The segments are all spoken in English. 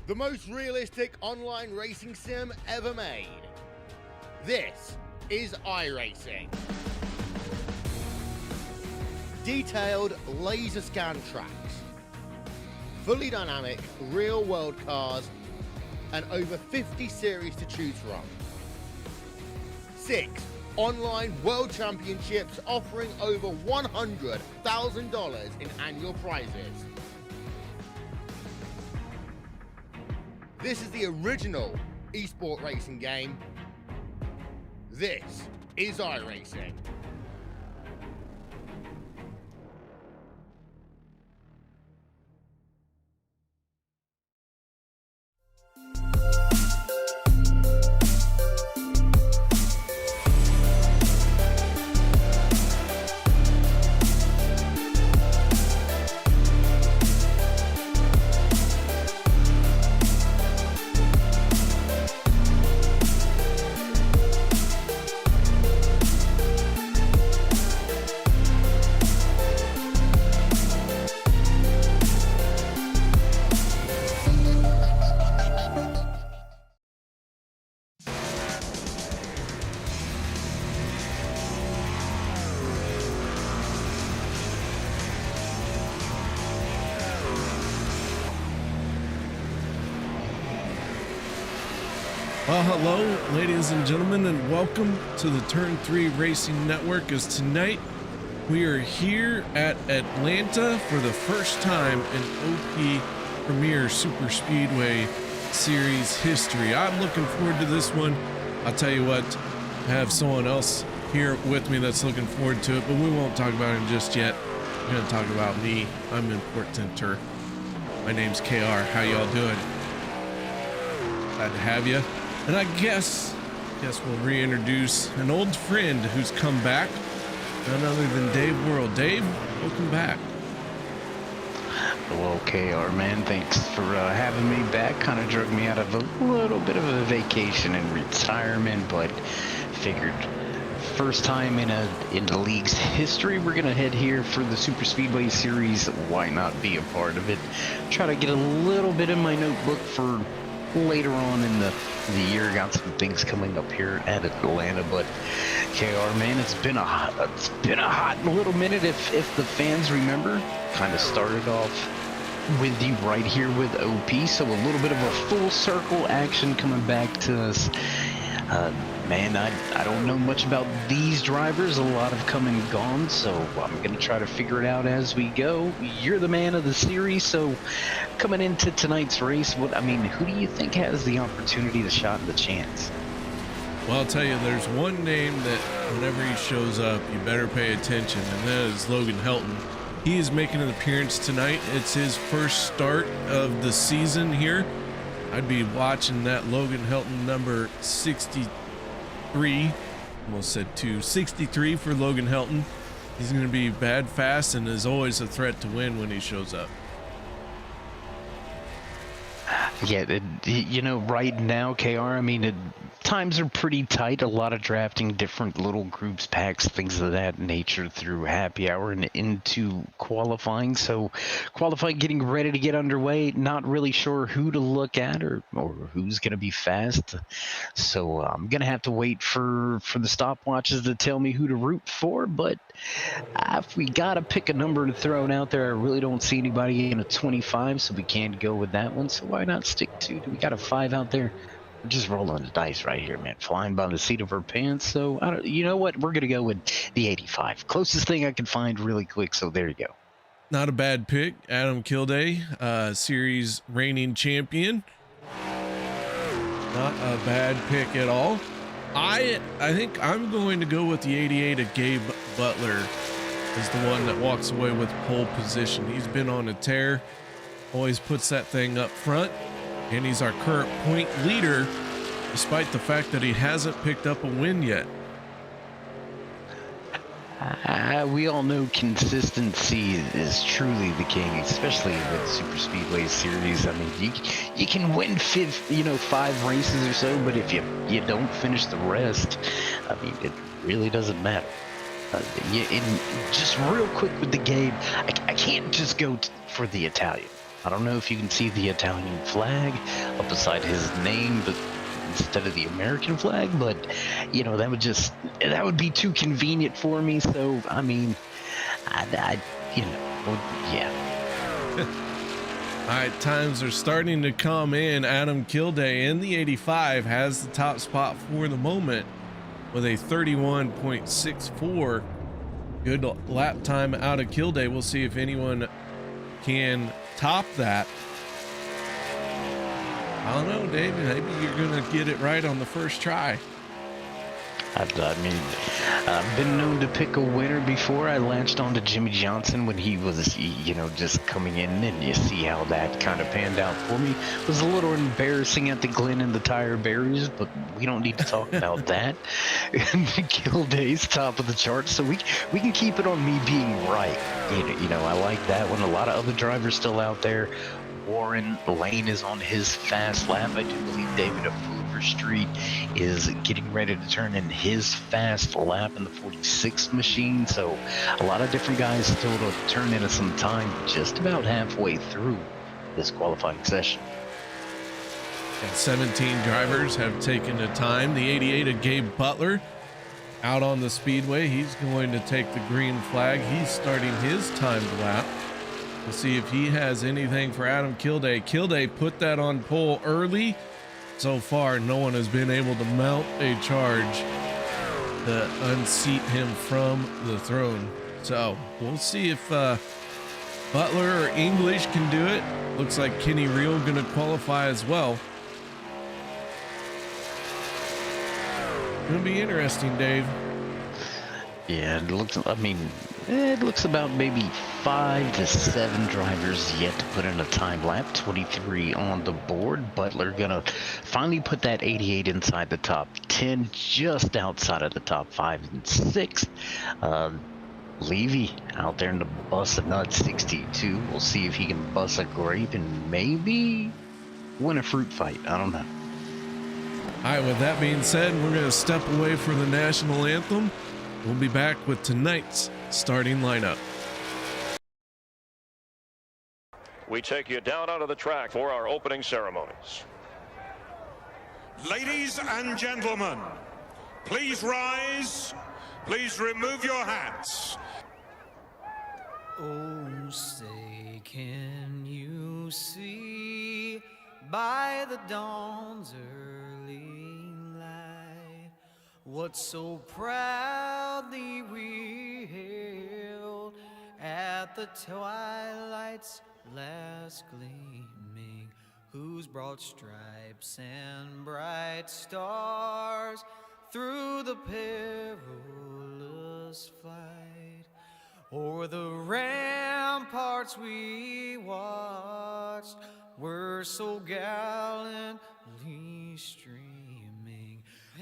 the most realistic online racing sim ever made. This is iRacing. Detailed laser scan tracks, fully dynamic real-world cars, and over 50 series to choose from. 6 online world championships offering over $100,000 in annual prizes. This is the original esport racing game. This is iRacing. Well, hello, ladies and gentlemen, and welcome to the Turn 3 Racing Network. As tonight we are here at Atlanta for the first time in OP Premier Super Speedway Series history. I'm looking forward to this one. I'll tell you what, I have someone else here with me that's looking forward to it, but we won't talk about him just yet. We're going to talk about me. I'm importanter. My name's KR. How y'all doing? Glad to have you. And I guess we'll reintroduce an old friend who's come back, none other than Dave World. Dave, welcome back. Well, KR, man, thanks for having me back. Kind of drug me out of a little bit of a vacation and retirement, but figured first time in the league's history, we're gonna head here for the Super Speedway Series. Why not be a part of it? Try to get a little bit in my notebook for later on in the year. Got some things coming up here at Atlanta, but KR, man, it's been a hot little minute. If the fans remember, kind of started off with you right here with OP, so a little bit of a full circle action coming back to us. Man, I don't know much about these drivers. A lot have come and gone, so I'm going to try to figure it out as we go. You're the man of the series, so coming into tonight's race, who do you think has the opportunity, the shot, and the chance? Well, I'll tell you, there's one name that whenever he shows up, you better pay attention, and that is Logan Helton. He is making an appearance tonight. It's his first start of the season here. I'd be watching that Logan Helton number 63, almost said 63 for Logan Helton. He's going to be bad, fast, and is always a threat to win when he shows up. Yeah, right now, KR, times are pretty tight. A lot of drafting, different little groups, packs, things of that nature through happy hour and into qualifying. So qualifying getting ready to get underway. Not really sure who to look at or who's going to be fast. So I'm going to have to wait for the stopwatches to tell me who to root for. But if we got to pick a number to throw out there, I really don't see anybody in a 25, so we can't go with that one. So why not stick to, we got a 5 out there? We're just rolling the dice right here, man. Flying by the seat of our pants. So, you know what? We're going to go with the 85. Closest thing I can find really quick, so there you go. Not a bad pick. Adam Kilday, series reigning champion. Not a bad pick at all. I think I'm going to go with the 88 of Gabe Butler as the one that walks away with pole position. He's been on a tear, always puts that thing up front, and he's our current point leader despite the fact that he hasn't picked up a win yet. We all know consistency is truly the king, especially with Super Speedway Series. You can win 5 races or so, but if you don't finish the rest, it really doesn't matter. And just real quick with the game, I can't just go for the Italian. I don't know if you can see the Italian flag up beside his name, but instead of the American flag, but you know, that would be too convenient for me. So I mean, yeah. All right, times are starting to come in. Adam Kilday in the 85 has the top spot for the moment with a 31.64. Good lap time out of Kilday. We'll see if anyone can top that. I don't know, Dave. Maybe you're gonna get it right on the first try. I've been known to pick a winner before. I latched on to Jimmy Johnson when he was, you know, just coming in, and you see how that kind of panned out for me. It was a little embarrassing at the Glen and the tire barriers, but we don't need to talk about that. Kilday's top of the chart, so we can keep it on me being right. You know, I like that one. A lot of other drivers still out there. Warren Lane is on his fast lap. I do believe David of Street is getting ready to turn in his fast lap in the 46 machine, so a lot of different guys still to turn into some time just about halfway through this qualifying session. And 17 drivers have taken the time. The 88 of Gabe Butler out on the speedway. He's going to take the green flag. He's starting his timed lap. We'll see if he has anything for Adam Kilday. Kilday put that on pole early. So far, no one has been able to mount a charge to unseat him from the throne. So we'll see if Butler or English can do it. Looks like Kenny Reel going to qualify as well. Going to be interesting, Dave. Yeah, it looks about maybe 5 to 7 drivers yet to put in a time lap. 23 on the board. Butler gonna finally put that 88 inside the top 10, just outside of the top 5 and 6. Levy out there in the bus of nut 62. We'll see if he can bust a grape and maybe win a fruit fight. I don't know. All right, with that being said, we're going to step away from the national anthem. We'll be back with tonight's starting lineup. We take you down onto the track for our opening ceremonies. Ladies and gentlemen, please rise. Please remove your hats. Oh, say, can you see by the dawn's early light what so proudly we hailed at the twilight's last gleaming, whose broad stripes and bright stars through the perilous flight o'er the ramparts we watched were so gallantly streaming,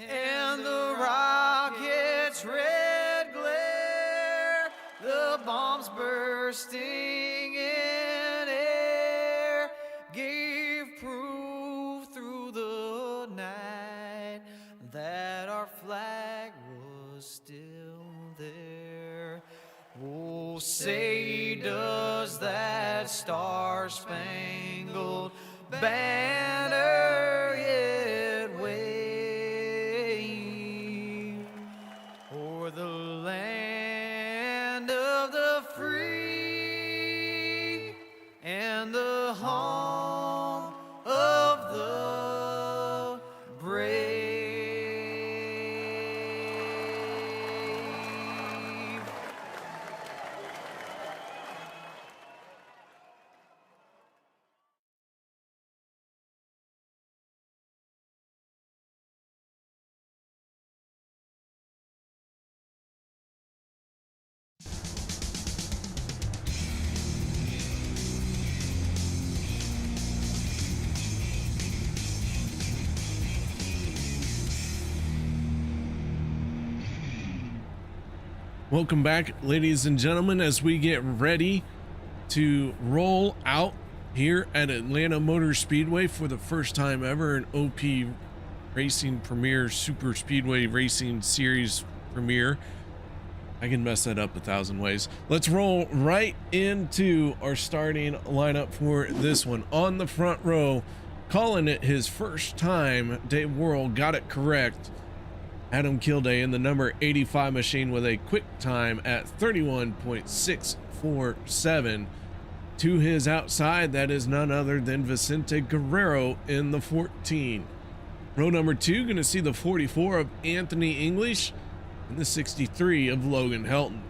and the rocket's red glare, the bombs bursting in air, gave proof through the night that our flag was still there. Oh, say does that star-spangled banner yet wave o'er the land of the free and the home of the brave? Welcome back, ladies and gentlemen, as we get ready to roll out here at Atlanta Motor Speedway for the first time ever, an OP Racing Premier Super Speedway Racing Series Premier. I can mess that up 1,000 ways. Let's roll right into our starting lineup for this one. On the front row, calling it his first time, Dave Worrell got it correct. Adam Kilday in the number 85 machine with a quick time at 31.647. To his outside, that is none other than Vicente Guerrero in the 14. Row number 2, going to see the 44 of Anthony English and the 63 of Logan Helton.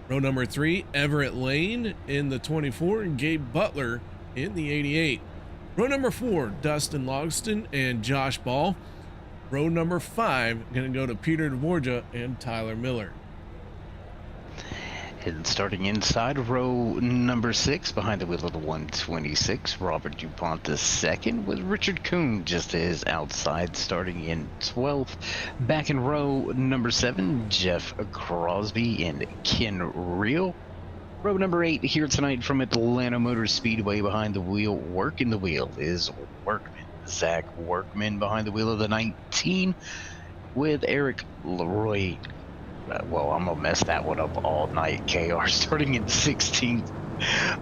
Row number 3, Everett Lane in the 24 and Gabe Butler in the 88. Row number 4, Dustin Logston and Josh Ball. Row number 5, going to go to Peter Dvorak and Tyler Miller. And starting inside row number 6, behind the wheel of the 126, Robert DuPont II, with Richard Kuhn just to his outside, starting in 12th. Back in row number 7, Jeff Crosby and Ken Reel. Row number 8 here tonight from Atlanta Motor Speedway, behind the wheel, working the wheel, is Workman. Zach Workman behind the wheel of the 19, with Eric Leroy. Well, I'm gonna mess that one up all night. KR starting in 16th,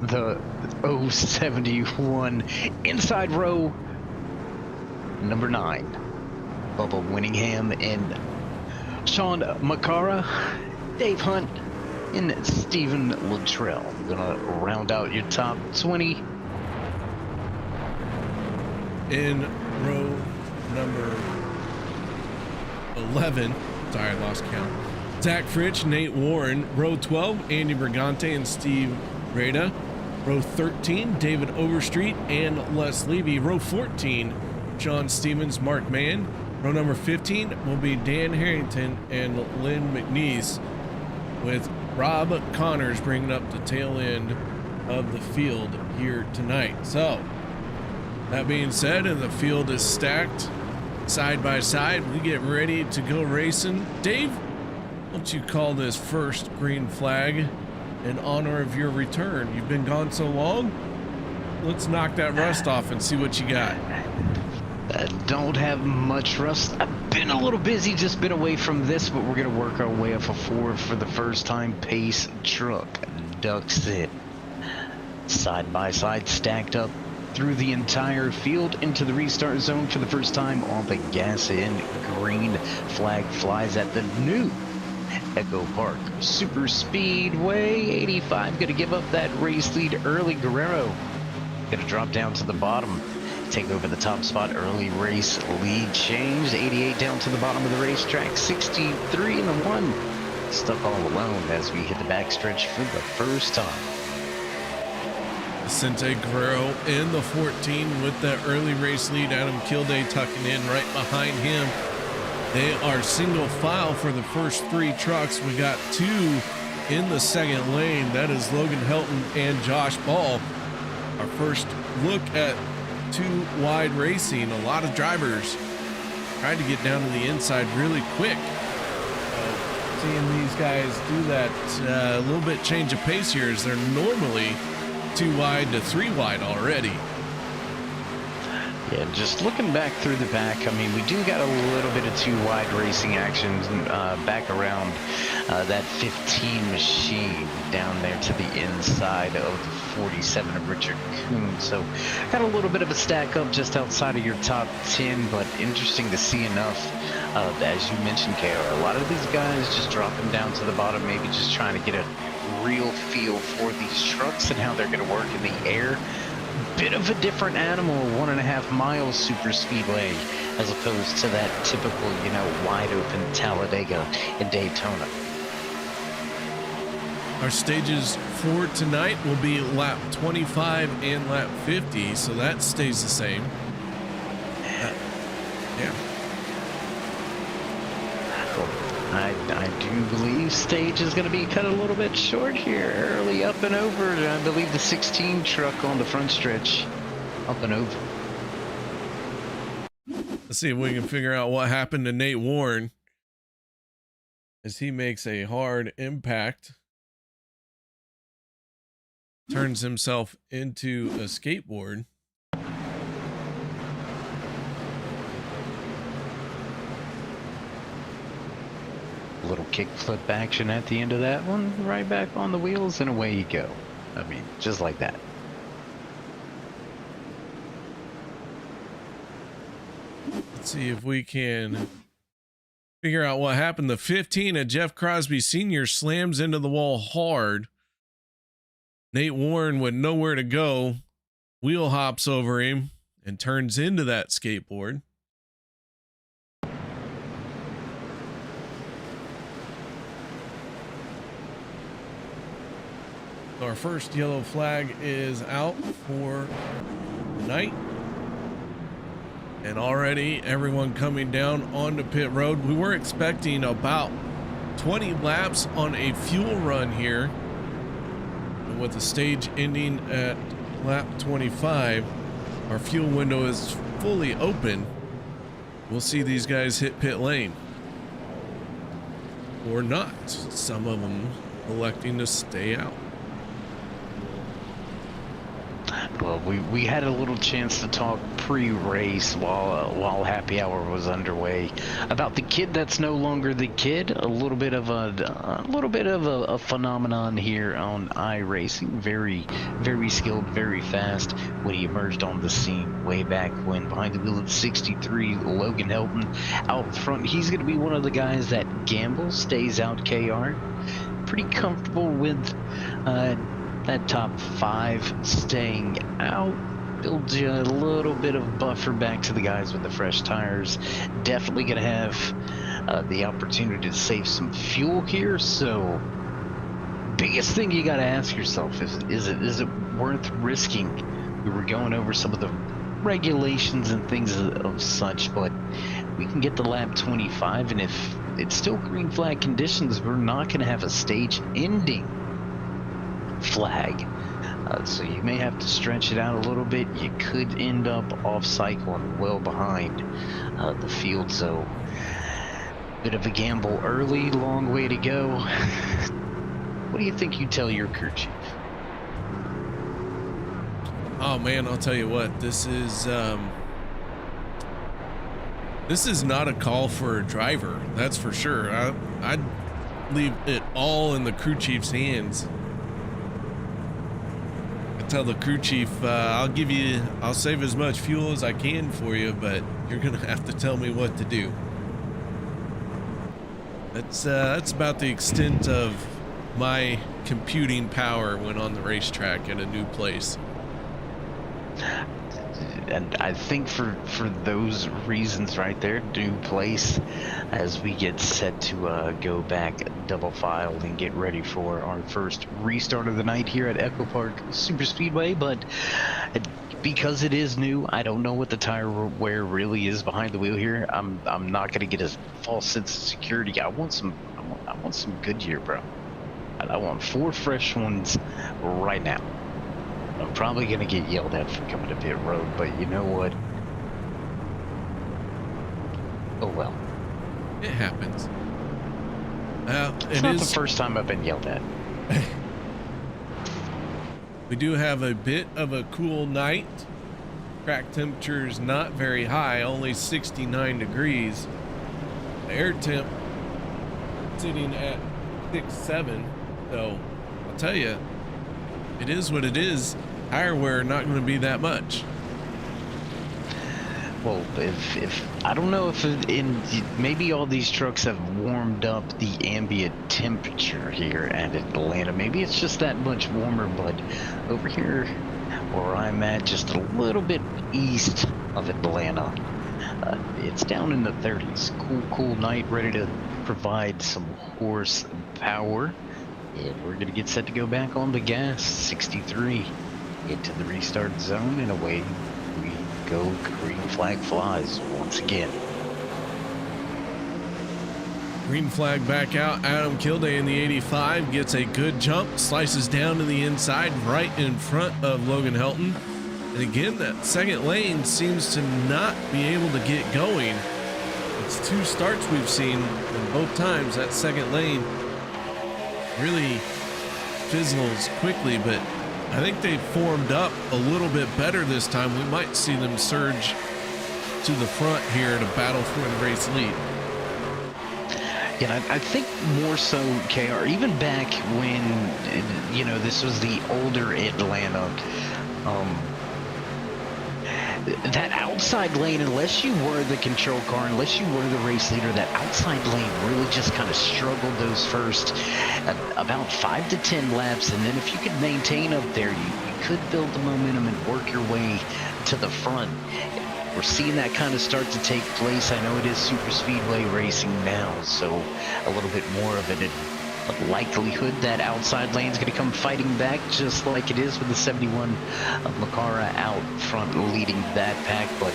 the 071 inside row number 9, Bubba Winningham and Sean Macara, Dave Hunt and Stephen Luttrell. Gonna round out your top 20. In row number 11, sorry, I lost count. Zach Fritsch, Nate Warren. Row 12, Andy Brigante and Steve Rada. Row 13, David Overstreet and Les Levy. Row 14, Sean Stevens, Mark Mann. Row number 15 will be Dan Harrington and Lynn McNeese, with Rob Connors bringing up the tail end of the field here tonight. So, that being said, and the field is stacked side by side, we get ready to go racing. Dave, why don't you call this first green flag in honor of your return? You've been gone so long. Let's knock that rust off and see what you got. I don't have much rust. I've been a little busy, just been away from this, but we're going to work our way up a Ford for the first time. Pace truck ducks it side by side, stacked up through the entire field into the restart zone for the first time on the gas in. Green flag flies at the new Echo Park Super Speedway. 85 going to give up that race lead early. Guerrero going to drop down to the bottom, take over the top spot. Early race lead change. 88 down to the bottom of the racetrack. 63 in the 1. Stuck all alone as we hit the backstretch for the first time. Vicente Guerrero in the 14 with that early race lead. Adam Kilday tucking in right behind him. They are single file for the first 3 trucks. We got 2 in the second lane. That is Logan Helton and Josh Ball. Our first look at 2 wide racing. A lot of drivers tried to get down to the inside really quick. Seeing these guys do that a little bit change of pace here, as they're normally 2 wide to 3 wide already. Yeah, just looking back through the pack, I mean, we do got a little bit of 2 wide racing action back around that 15 machine down there to the inside of the 47 of Richard Kuhn. So got a little bit of a stack up just outside of your top 10, but interesting to see enough. As you mentioned, KR, a lot of these guys just dropping down to the bottom, maybe just trying to get a real feel for these trucks and how they're going to work in the air. Bit of a different animal, 1.5 mile super speedway, as opposed to that typical, you know, wide open Talladega and Daytona. Our stages for tonight will be lap 25 and lap 50, so that stays the same. Yeah. I do believe stage is going to be cut a little bit short here. Early up and over. I believe the 16 truck on the front stretch. Up and over. Let's see if we can figure out what happened to Nate Warren as he makes a hard impact. Turns himself into a skateboard. little kickflip action at the end of that one, right back on the wheels, and away you go. I mean, just like that. Let's see if we can figure out what happened. The 15 of Jeff Crosby Sr. slams into the wall hard. Nate Warren with nowhere to go, wheel hops over him and turns into that skateboard. Our first yellow flag is out for the night. And already everyone coming down onto pit road. We were expecting about 20 laps on a fuel run here. And with the stage ending at lap 25, our fuel window is fully open. We'll see these guys hit pit lane. Or not. Some of them electing to stay out. Well, we had a little chance to talk pre-race while happy hour was underway about the kid that's no longer the kid. A little bit of a phenomenon here on iRacing. Very, very skilled, very fast. When he emerged on the scene way back when, behind the wheel of 63, Logan Helton out front. He's going to be one of the guys that gambles, stays out. KR pretty comfortable with that top 5 staying out. Builds you a little bit of buffer back to the guys with the fresh tires. Definitely gonna have the opportunity to save some fuel here. So biggest thing you gotta ask yourself is it worth risking? We were going over some of the regulations and things of such, but we can get to lap 25, and if it's still green flag conditions, we're not gonna have a stage ending flag. So you may have to stretch it out a little bit. You could end up off cycle and well behind the field. So bit of a gamble early, long way to go. What do you think you tell your crew chief? Oh man, I'll tell you what, this is not a call for a driver, that's for sure. I'd leave it all in the crew chief's hands. Tell the crew chief, I'll save as much fuel as I can for you, but you're gonna have to tell me what to do. That's about the extent of my computing power when on the racetrack at a new place. And I think for those reasons right there, new place, as we get set to go back double file and get ready for our first restart of the night here at Echo Park Super Speedway. But because it is new, I don't know what the tire wear really is behind the wheel here. I'm not gonna get a false sense of security. I want some Goodyear, bro. I want 4 fresh ones right now. I'm probably going to get yelled at for coming to pit road, but you know what? Oh well. It happens. It's not the first time I've been yelled at. We do have a bit of a cool night. Track temperature is not very high, only 69 degrees. The air temp sitting at 6.7. So I'll tell you, it is what it is. Tire wear not going to be that much. Well, if I don't know if maybe all these trucks have warmed up the ambient temperature here at Atlanta. Maybe it's just that much warmer, but over here where I'm at, just a little bit east of Atlanta, it's down in the 30s. Cool night, ready to provide some horsepower. And we're gonna get set to go back on the gas. 63 into the restart zone, and away we go. Green flag flies once again. Green flag back out. Adam Kilday in the 85 gets a good jump, slices down to the inside right in front of Logan Helton. And again, that second lane seems to not be able to get going. It's 2 starts we've seen, and both times that second lane really fizzles quickly, but I think they formed up a little bit better this time. We might see them surge to the front here to battle for the race lead. Yeah, I think more so, KR, even back when, you know, this was the older Atlanta, that outside lane, unless you were the control car, unless you were the race leader, that outside lane really just kind of struggled those first about 5 to 10 laps. And then if you could maintain up there, you could build the momentum and work your way to the front. We're seeing that kind of start to take place. I know it is super speedway racing now, so a little bit more of it. But likelihood that outside lane is going to come fighting back, just like it is with the 71 of Macara out front leading that pack. But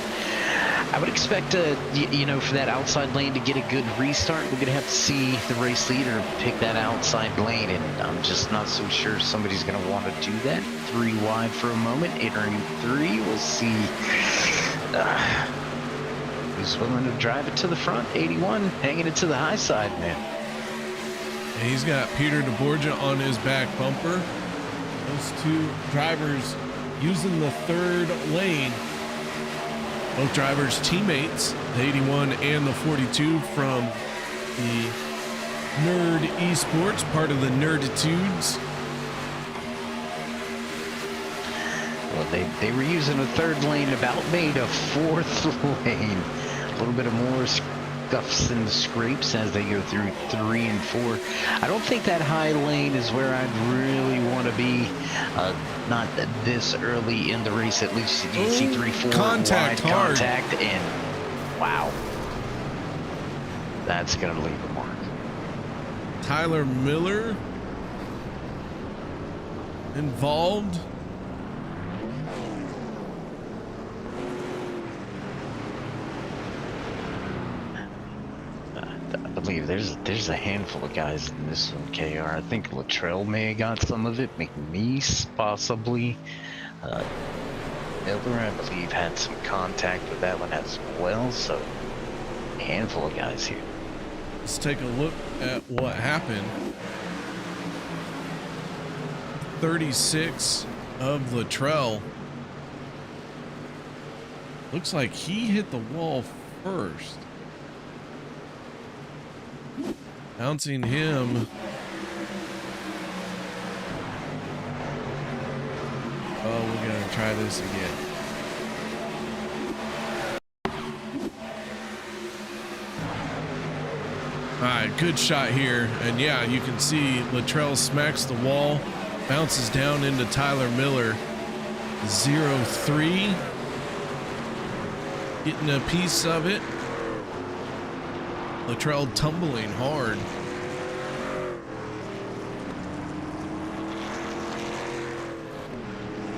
I would expect, you know, for that outside lane to get a good restart, we're going to have to see the race leader pick that outside lane, and I'm just not so sure somebody's going to want to do that. 3 wide for a moment, entering 3. We'll see who's willing to drive it to the front. 81 hanging it to the high side, man. And he's got Peter DeBorgia on his back bumper. Those two drivers using the 3rd lane. Both drivers teammates, the 81 and the 42 from the Nerd Esports, part of the Nerditudes. Well, they were using a 3rd lane, about made a 4th lane. A little bit of more scuffs and scrapes as they go through 3 and 4. I don't think that high lane is where I'd really want to be. Not this early in the race, at least. You see 3, 4 contact wide hard. Contact, and wow, that's gonna leave a mark. Tyler Miller involved. I believe there's a handful of guys in this one, KR. I think Luttrell may have got some of it. McNeese, possibly. Miller, I believe, had some contact with that one as well. So, a handful of guys here. Let's take a look at what happened. 36 of Luttrell. Looks like he hit the wall first. Bouncing him. Oh, we're gonna try this again. All right, good shot here. And yeah, you can see Luttrell smacks the wall, bounces down into Tyler Miller. 0-3. Getting a piece of it. Luttrell tumbling hard.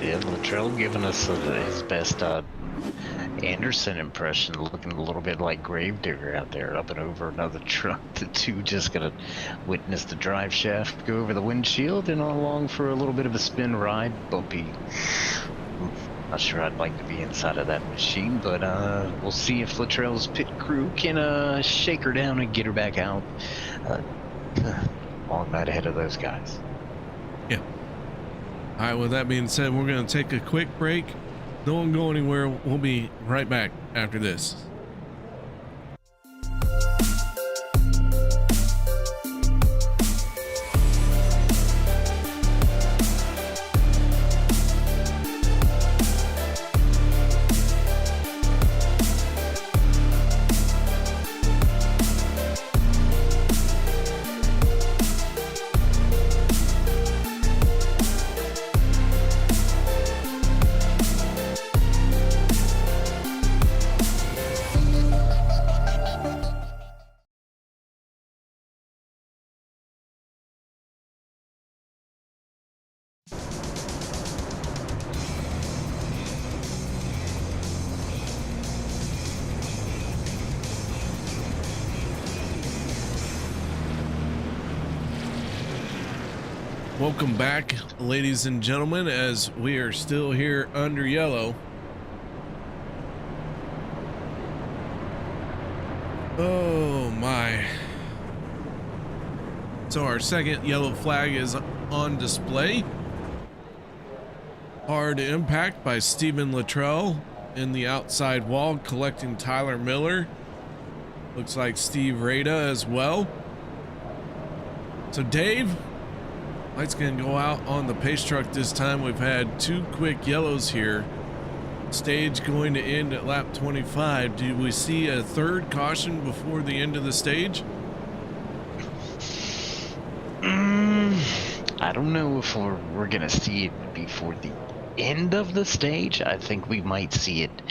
Yeah, Luttrell giving us his best Anderson impression, looking a little bit like Gravedigger out there, up and over another truck. The two just gonna witness the drive shaft go over the windshield and along for a little bit of a spin ride. Bumpy. Not sure I'd like to be inside of that machine, but we'll see if Luttrell's pit crew can shake her down and get her back out. Long night ahead of those guys. Yeah. All right, with that being said, we're going to take a quick break. Don't go anywhere. We'll be right back after this. Welcome back, ladies and gentlemen, as we are still here under yellow. Oh my. So our second yellow flag is on display. Hard impact by Stephen Luttrell in the outside wall, collecting Tyler Miller. Looks like Steve Rada as well. So Dave, light's gonna go out on the pace truck this time. We've had 2 quick yellows here. Stage going to end at lap 25. Do we see a 3rd caution before the end of the stage? I don't know if we're gonna see it before the end of the stage. I think we might see it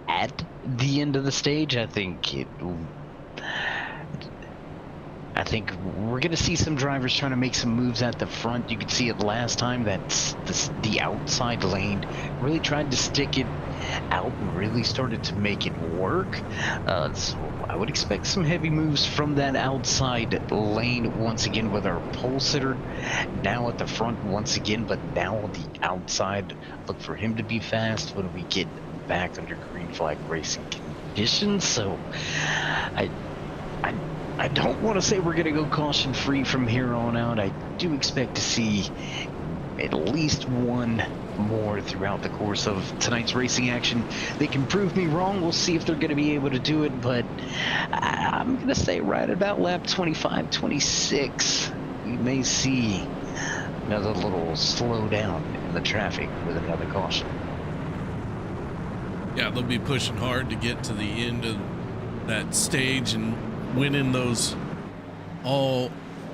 at the end of the stage. I think we're gonna see some drivers trying to make some moves at the front. You could see it last time that the outside lane really tried to stick it out and really started to make it work. So I would expect some heavy moves from that outside lane once again with our pole sitter now at the front once again, but now on the outside, look for him to be fast when we get back under green flag racing conditions. So I don't want to say we're going to go caution free from here on out. I do expect to see at least one more throughout the course of tonight's racing action. They can prove me wrong. We'll see if they're going to be able to do it, but I'm going to say right about lap 25, 26, we may see another little slowdown in the traffic with another caution. Yeah, they'll be pushing hard to get to the end of that stage and winning those all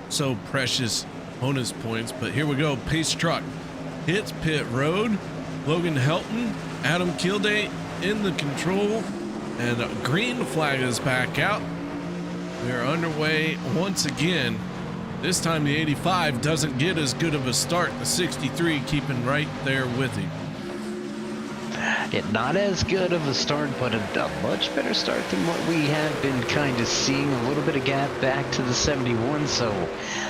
so precious bonus points. But here we go. Pace truck hits pit road. Logan Helton, Adam Kilday in the control, and a green flag is back out. We are underway once again. This time the 85 doesn't get as good of a start. The 63 keeping right there with him. Not as good of a start, but a much better start than what we have been kind of seeing. A little bit of gap back to the 71, so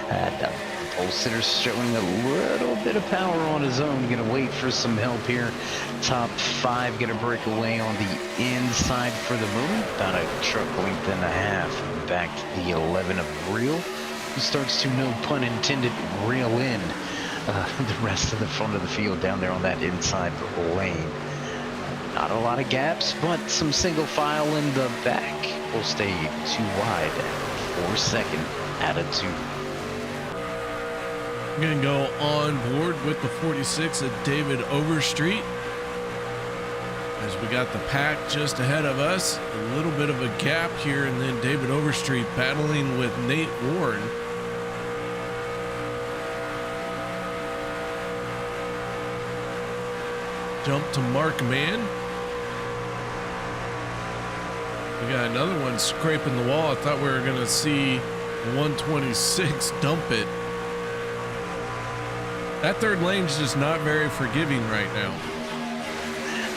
the pole sitter's showing a little bit of power on his own. Gonna wait for some help here. Top 5 gonna break away on the inside for the moment. About a truck length and a half back to the 11 of Real, who starts to, no pun intended, reel in the rest of the front of the field down there on that inside lane. Not a lot of gaps, but some single file in the back. Will stay too wide for second out of 2. I'm gonna go on board with the 46 at David Overstreet, as we got the pack just ahead of us. A little bit of a gap here, and then David Overstreet battling with Nate Warren. Jump to Mark Mann. We got another one scraping the wall. I thought we were going to see 126 dump it. That 3rd lane's just not very forgiving right now.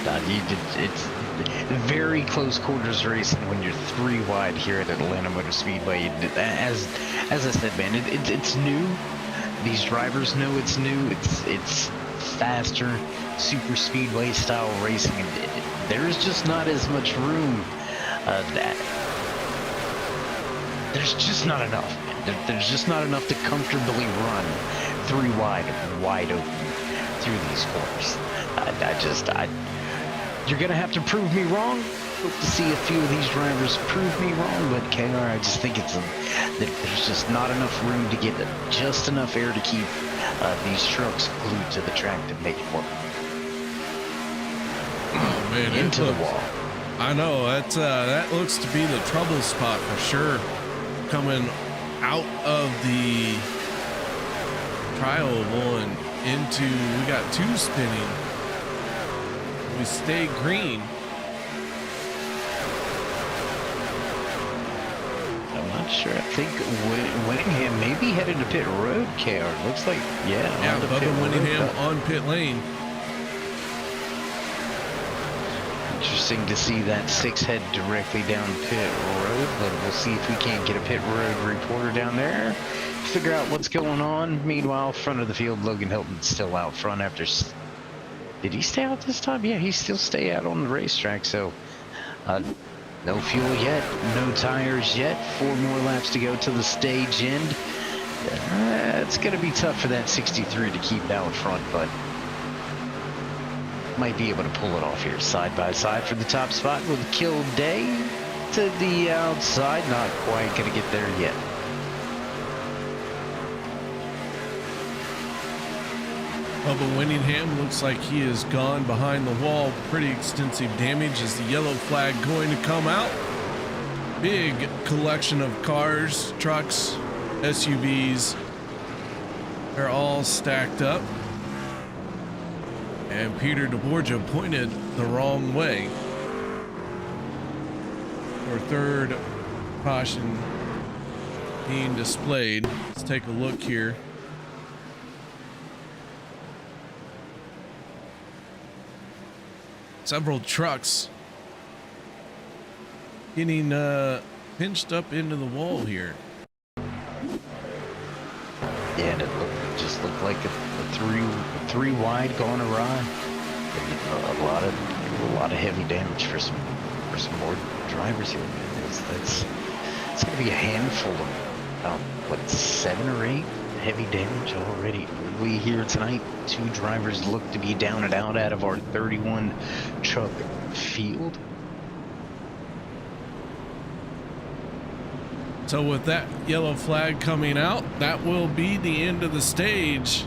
It's very close quarters racing when you're 3 wide here at Atlanta Motor Speedway. As I said, man, it's new. These drivers know it's new. It's faster, super speedway style racing. There's just not as much room. There's just not enough. There's just not enough to comfortably run 3 wide open through these corners. You're gonna have to prove me wrong. Hope to see a few of these drivers prove me wrong, but KR, I just think there's just not enough room to get just enough air to keep these trucks glued to the track to make it work. Oh man, into the wall. I know that looks to be the trouble spot for sure. Coming out of the trial one into, we got 2 spinning. We stay green. I'm not sure. I think Winningham may be headed to pit road, KR. Looks like, yeah. Bubba Winningham on pit lane. Interesting to see that 6 head directly down pit road, but we'll see if we can't get a pit road reporter down there, figure out what's going on. Meanwhile, front of the field, Logan Hilton's still out front after. Did he stay out this time? Yeah, he still stay out on the racetrack. So no fuel yet, no tires yet. 4 more laps to go to the stage end. It's going to be tough for that 63 to keep out front, but might be able to pull it off here. Side by side for the top spot with Kilday to the outside. Not quite going to get there yet. Bubba Winningham looks like he has gone behind the wall. Pretty extensive damage. Is the yellow flag going to come out? Big collection of cars, trucks, SUVs. They're all stacked up. And Peter DeBorgia pointed the wrong way. For third caution being displayed. Let's take a look here. Several trucks getting pinched up into the wall here. Yeah, and it just looked like a three wide going awry. A lot of heavy damage for some more drivers here. It's gonna be a handful of about what 7 or 8 heavy damage already. We here tonight, 2 drivers look to be down and out of our 31 truck field. So with that yellow flag coming out, that will be the end of the stage.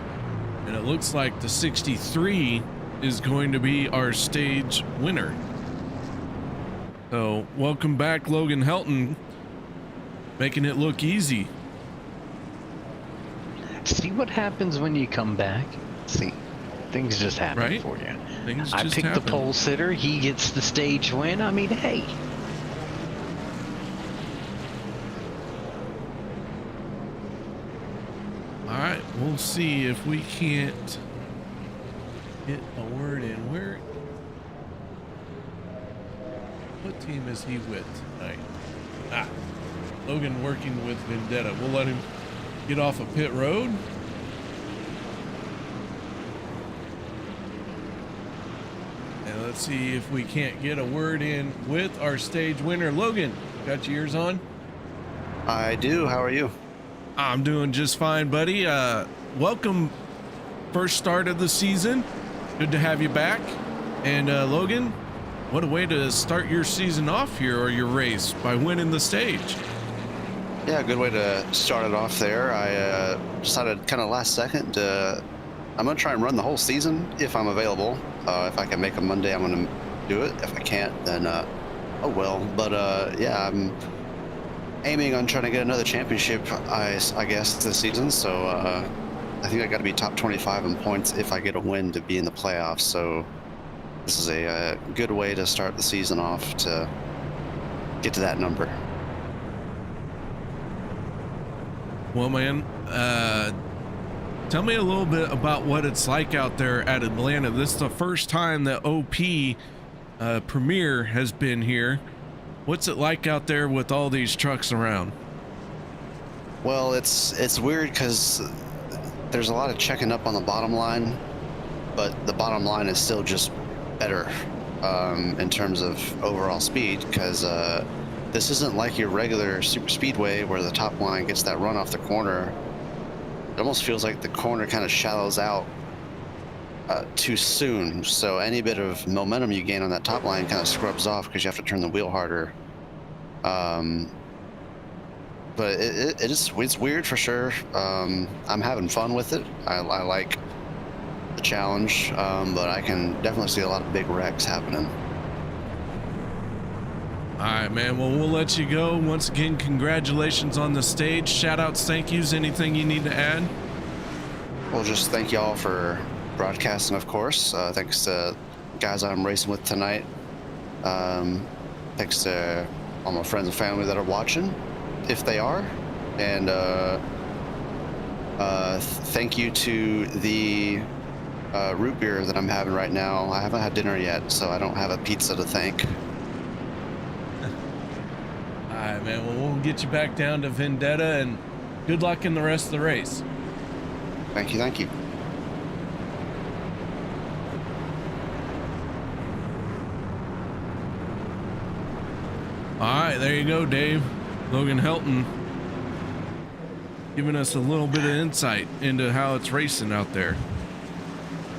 And it looks like the 63 is going to be our stage winner. So welcome back, Logan Helton, making it look easy. See what happens when you come back. See, things just happen Right? for you. Things I just picked happen. the pole sitter. He gets the stage win. I mean, hey. All right, we'll see if we can't get a word in. What team is he with tonight? Logan working with Vendetta. We'll let him get off of pit road. And let's see if we can't get a word in with our stage winner. Logan, got your ears on? I do. How are you? I'm doing just fine, buddy. Welcome. First start of the season. Good to have you back. And Logan, what a way to start your season off here, or your race, by winning the stage. Yeah, good way to start it off there. I decided kind of last second I'm going to try and run the whole season if I'm available. If I can make a Monday, I'm going to do it. If I can't, then oh well. But yeah, I'm aiming on trying to get another championship, I guess, this season. So I think I got to be top 25 in points if I get a win to be in the playoffs. So this is a good way to start the season off to get to that number. Well, man, tell me a little bit about what it's like out there at Atlanta. This is the first time that OP Premier has been here. What's it like out there with all these trucks around? Well, it's weird because there's a lot of checking up on the bottom line, but the bottom line is still just better in terms of overall speed, because this isn't like your regular super speedway where the top line gets that run off the corner. It almost feels like the corner kind of shallows out too soon, so any bit of momentum you gain on that top line kind of scrubs off because you have to turn the wheel harder. But it's weird for sure. I'm having fun with it. I like the challenge, but I can definitely see a lot of big wrecks happening. All right, man. Well, we'll let you go. Once again, congratulations on the stage. Shout outs, thank yous, anything you need to add? Well, just thank y'all for broadcasting, of course. Thanks to the guys I'm racing with tonight. Thanks to all my friends and family that are watching, if they are. And thank you to the root beer that I'm having right now. I haven't had dinner yet, so I don't have a pizza to thank. All right, man. Well, we'll get you back down to Vendetta, and good luck in the rest of the race. Thank you, thank you. All right, there you go, Dave. Logan Helton giving us a little bit of insight into how it's racing out there.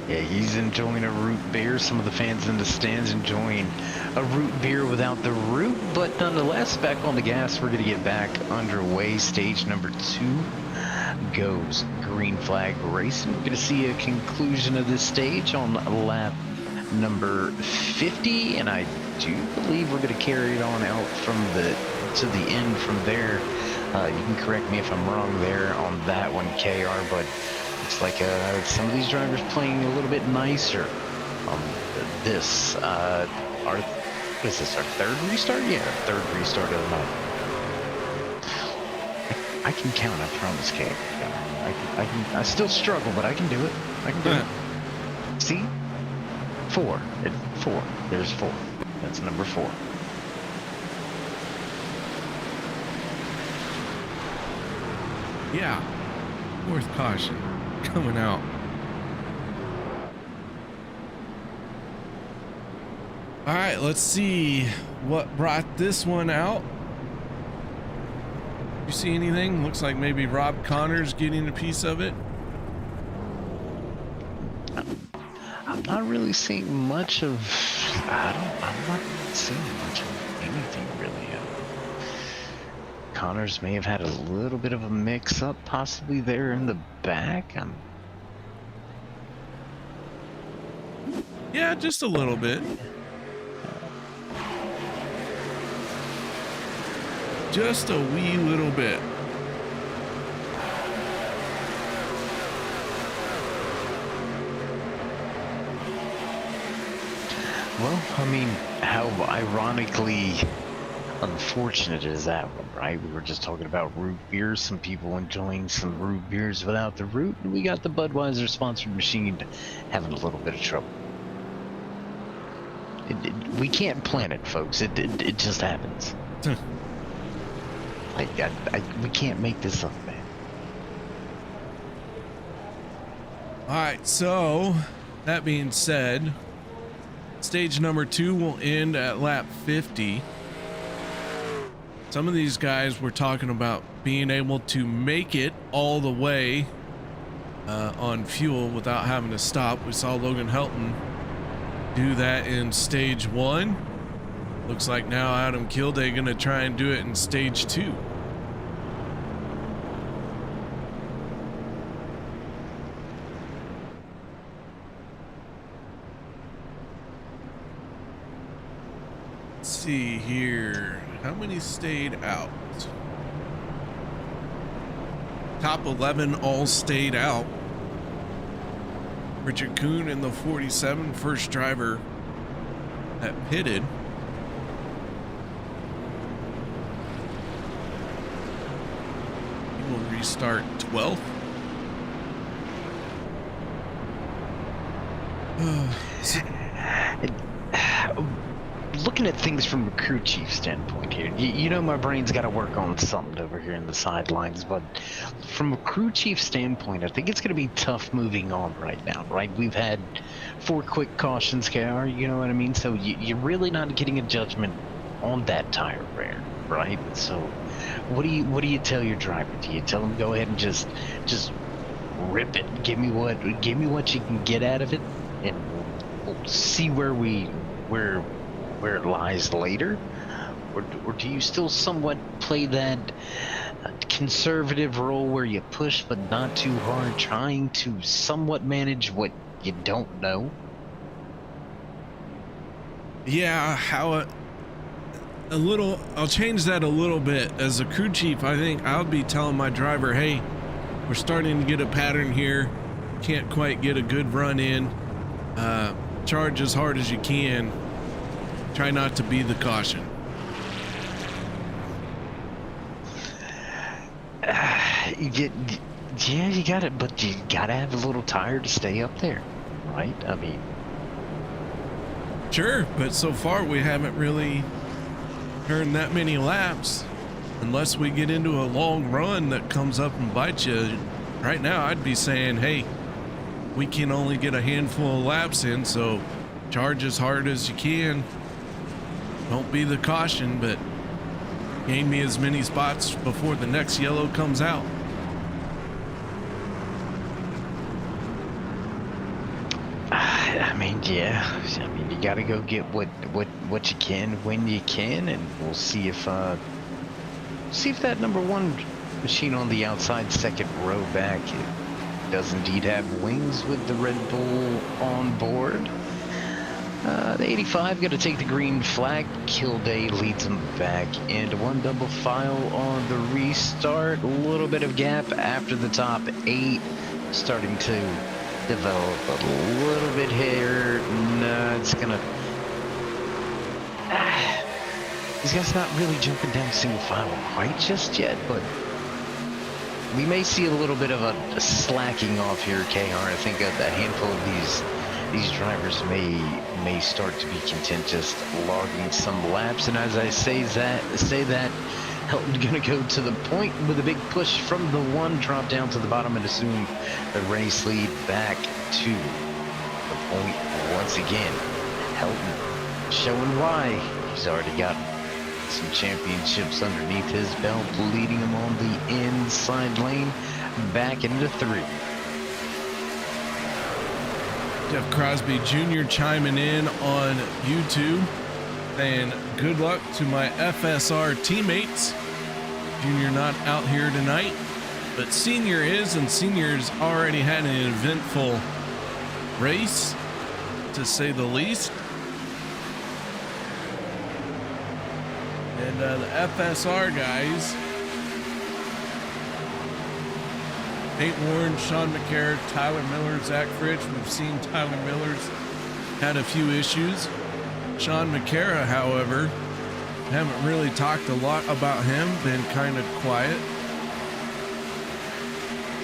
Yeah, he's enjoying a root beer. Some of the fans in the stands enjoying a root beer without the root, but nonetheless, back on the gas, we're going to get back underway. Stage number 2 goes green flag racing. We're going to see a conclusion of this stage on lap number 50, and I do believe we're going to carry it on out to the end from there. You can correct me if I'm wrong there on that one, KR, but it's like some of these drivers playing a little bit nicer on this. What is this, our third restart? Yeah, our third restart of the night. I can count, I promise, KR. I still struggle, but I can do it. I can do it. See? 4. 4. There's 4. That's number 4. Yeah. 4th caution coming out. All right, let's see what brought this one out. You see anything? Looks like maybe Rob Connor's getting a piece of it. I'm not really seeing much of. I'm not seeing much of anything really. Connors may have had a little bit of a mix-up, possibly there in the back. Yeah, just a little bit. Just a wee little bit. Well, I mean, how ironically unfortunate is that one, right? We were just talking about root beers, some people enjoying some root beers without the root, and we got the Budweiser sponsored machine having a little bit of trouble. We can't plan it, folks. It just happens. We can't make this up, man. All right, so that being said, stage number 2 will end at lap 50. Some of these guys were talking about being able to make it all the way on fuel without having to stop. We saw Logan Helton do that in stage 1. Looks like now Adam Kilday gonna try and do it in stage 2. Let's see here. How many stayed out? Top 11 all stayed out. Richard Kuhn in the 47, first driver that pitted. He will restart 12th. Looking at things from a crew chief standpoint here, you know my brain's got to work on something over here in the sidelines, but from a crew chief standpoint, I think it's going to be tough moving on right now, right? We've had 4 quick cautions, KR, you know what I mean? So you're really not getting a judgment on that tire wear, right? So what do you tell your driver? Do you tell him go ahead and just rip it? Give me what you can get out of it, and we'll see where it lies later, or do you still somewhat play that conservative role where you push but not too hard, trying to somewhat manage what you don't know? Yeah, how a little, I'll change that a little bit. As a crew chief, I think I'll be telling my driver, hey, we're starting to get a pattern here, can't quite get a good run in, charge as hard as you can. Try not to be the caution. Yeah, you got it, but you gotta have a little tire to stay up there, right? I mean, sure, but so far we haven't really turned that many laps, unless we get into a long run that comes up and bites you. Right now, I'd be saying, hey, we can only get a handful of laps in, so charge as hard as you can. Don't be the caution, but gain me as many spots before the next yellow comes out. I mean, yeah. I mean, you gotta go get what you can when you can, and we'll see if that number 1 machine on the outside, second row back. It does indeed have wings with the Red Bull on board. The 85 got to take the green flag. Kilday leads them back into one double file on the restart. A little bit of gap after the top 8, starting to develop a little bit here. No, it's gonna. These guys not really jumping down single file quite just yet, but we may see a little bit of a slacking off here, KR. I think a handful of these drivers may start to be content just logging some laps. And as I say that, Helton's gonna go to the point with a big push from the 1, drop down to the bottom and assume the race lead back to the point once again. Helton showing why he's already got some championships underneath his belt, leading him on the inside lane back into 3. Jeff Crosby Jr. chiming in on YouTube saying good luck to my FSR teammates. Junior not out here tonight, but Senior is, and Senior's already had an eventful race, to say the least. And the FSR guys, Nate Warren, Sean McCarr, Tyler Miller, Zach Fritch. We've seen Tyler Miller's had a few issues. Sean McCarr, however, haven't really talked a lot about him, been kind of quiet.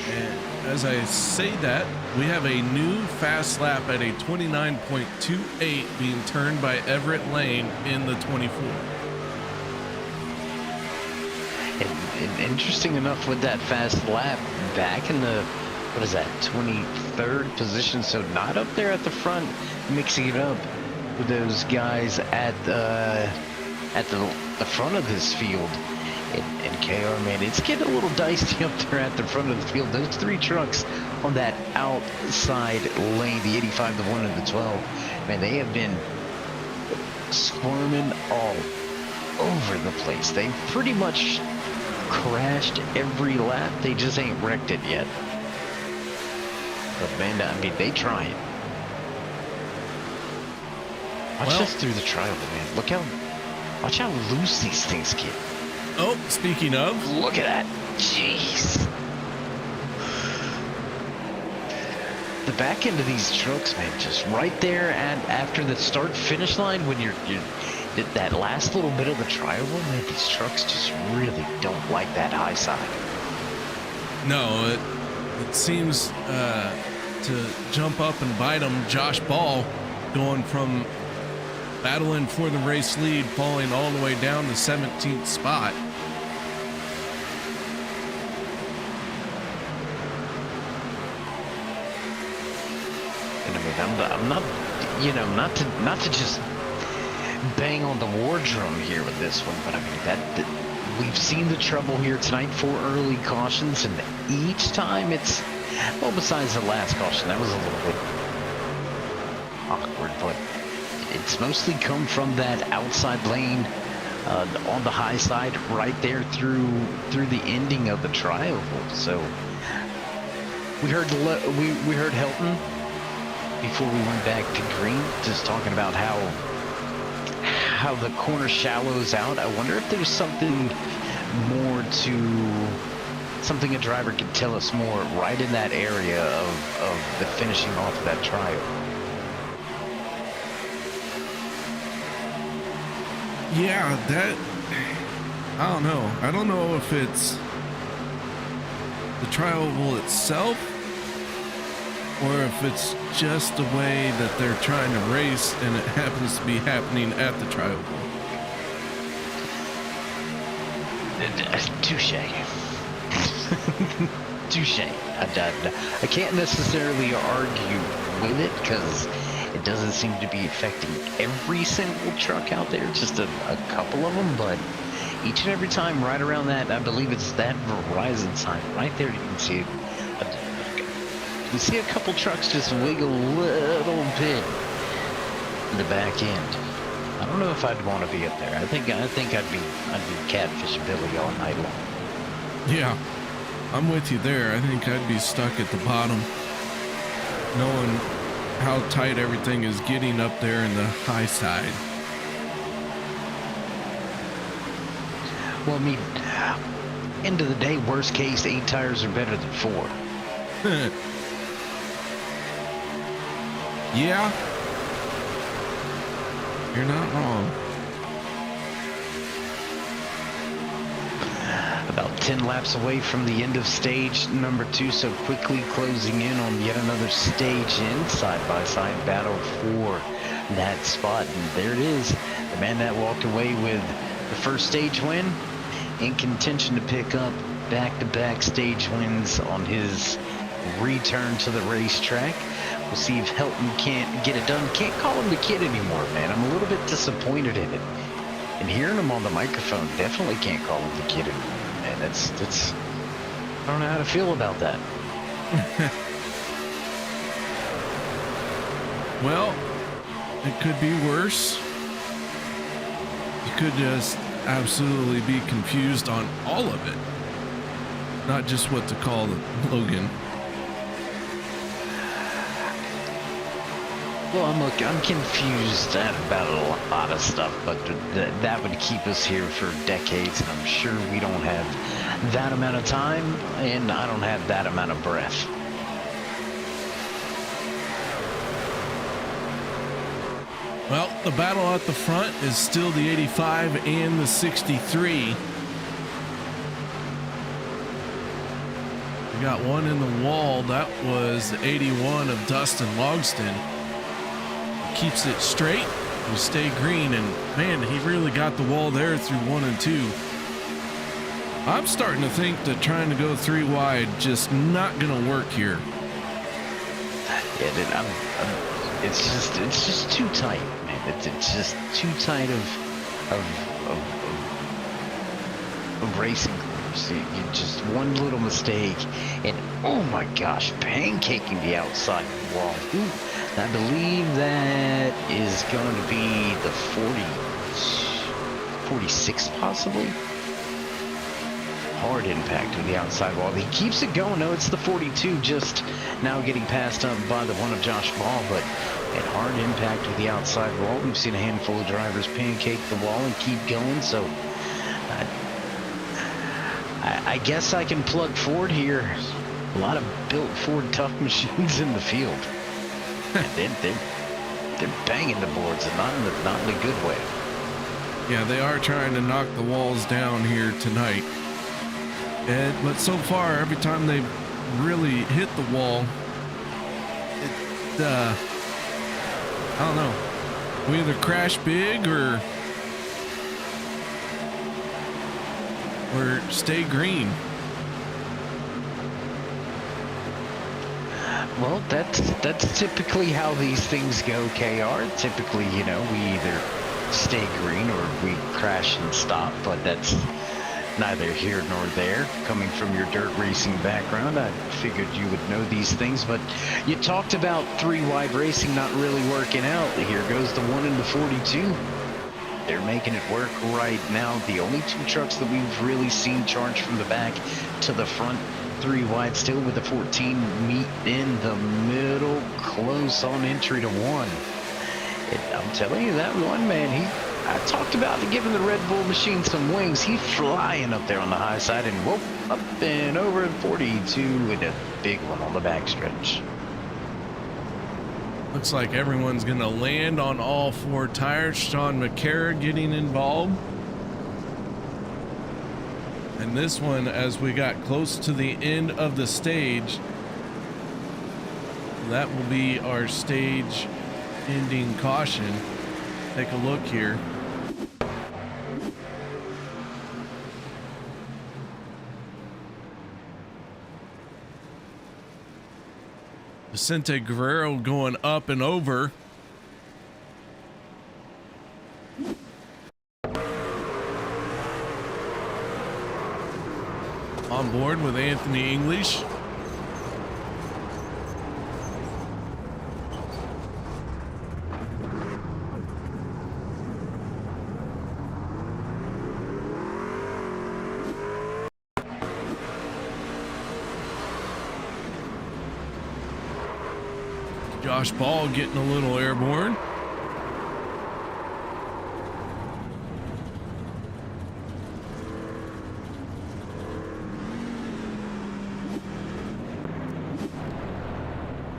And as I say that, we have a new fast lap at a 29.28 being turned by Everett Lane in the 24. And interesting enough with that fast lap, back in the, what is that, 23rd position, so not up there at the front, mixing it up with those guys at the front of this field. And KR, man, it's getting a little dicey up there at the front of the field. Those 3 trucks on that outside lane, the 85, the 1, and the 12, man, they have been squirming all over the place. They pretty much crashed every lap. They just ain't wrecked it yet. But man, I mean, they trying. Watch us through the trial, man. Watch how loose these things get. Oh, speaking of, look at that. Jeez. The back end of these trucks, man, just right there, and after the start-finish line, when you're that last little bit of the trial, man, these trucks just really don't like that high side. No, it seems to jump up and bite them. Josh Ball going from battling for the race lead, falling all the way down to 17th spot. And I mean, I'm not, you know, not to just bang on the war drum here with this one, but I mean that we've seen the trouble here tonight, 4 early cautions, and each time it's, well, besides the last caution, that was a little bit awkward, but it's mostly come from that outside lane on the high side, right there through the ending of the trial. So we heard Helton before we went back to green, just talking about how the corner shallows out. I wonder if there's something a driver could tell us more right in that area of the finishing off of that trial. Yeah, that, I don't know. I don't know if it's the trial itself or if it's just the way that they're trying to race and it happens to be happening at the trial. Touche. Touche. I can't necessarily argue with it because it doesn't seem to be affecting every single truck out there, just a couple of them, but each and every time right around that, I believe it's that Verizon sign right there, you can see it. You see a couple trucks just wiggle a little bit in the back end. I don't know if I'd want to be up there. I think I'd be catfishing Billy all night long. Yeah, I'm with you there. I think I'd be stuck at the bottom, knowing how tight everything is getting up there in the high side. Well, I mean, end of the day, worst case, 8 tires are better than 4. Yeah, you're not wrong. About 10 laps away from the end of stage number 2, so quickly closing in on yet another stage in side-by-side battle for that spot. And there it is, the man that walked away with the first stage win, in contention to pick up back-to-back stage wins on his return to the racetrack. We'll see if Helton can't get it done. Can't call him the kid anymore, man. I'm a little bit disappointed in it. And hearing him on the microphone, definitely can't call him the kid anymore, man. That's I don't know how to feel about that. Well, it could be worse. You could just absolutely be confused on all of it, not just what to call Logan. Well, I'm confused about a lot of stuff, but that would keep us here for decades, and I'm sure we don't have that amount of time, and I don't have that amount of breath. Well, the battle at the front is still the 85 and the 63. We got one in the wall. That was the 81 of Dustin Logston. Keeps it straight. We stay green, and man, he really got the wall there through 1 and 2. I'm starting to think that trying to go 3 wide just not gonna work here. Yeah, it's just too tight, man. It's just too tight of racing course. You just one little mistake, and oh my gosh, pancaking the outside wall. Ooh, I believe that is going to be the 46 possibly. Hard impact with the outside wall. He keeps it going. No, it's the 42, just now getting passed up by the one of Josh Ball, but at hard impact with the outside wall. We've seen a handful of drivers pancake the wall and keep going, so I guess I can plug Ford here. A lot of built Ford tough machines in the field. They're banging the boards, and not in a good way. Yeah, they are trying to knock the walls down here tonight. But so far, every time they've really hit the wall, I don't know. We either crash big or stay green. Well, that's typically how these things go, KR. Typically, you know, we either stay green or we crash and stop, but that's neither here nor there. Coming from your dirt racing background, I figured you would know these things, but you talked about 3 wide racing not really working out. Here goes the 1 and the 42. They're making it work right now. The only 2 trucks that we've really seen charge from the back to the front, 3 wide still, with the 14 meet in the middle, close on entry to 1. I'm telling you, that one, man, I talked about giving the Red Bull machine some wings. He's flying up there on the high side, and whoop, up and over 42 with a big one on the backstretch. Looks like everyone's gonna land on all 4 tires. Sean McCara getting involved. And this one, as we got close to the end of the stage, that will be our stage ending caution. Take a look here. Vicente Guerrero going up and over. On board with Anthony English. Josh Ball getting a little airborne.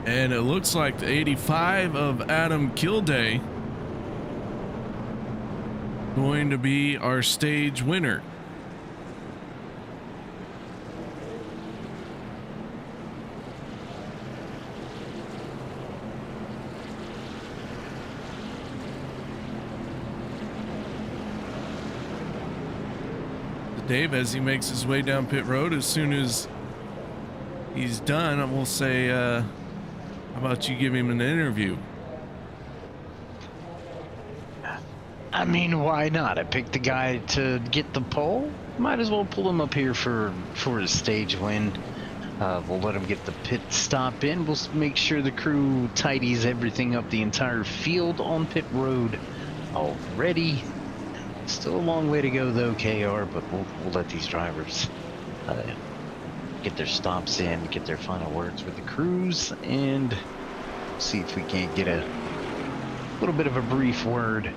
And it looks like the 85 of Adam Kilday going to be our stage winner. Dave, as he makes his way down pit road, as soon as he's done, I will say, how about you give him an interview? I mean, why not? I picked the guy to get the pole. Might as well pull him up here for his stage win. We'll let him get the pit stop in. We'll make sure the crew tidies everything up, the entire field on pit road already. Still a long way to go though, KR, but we'll let these drivers get their stops in, get their final words with the crews, and see if we can't get a little bit of a brief word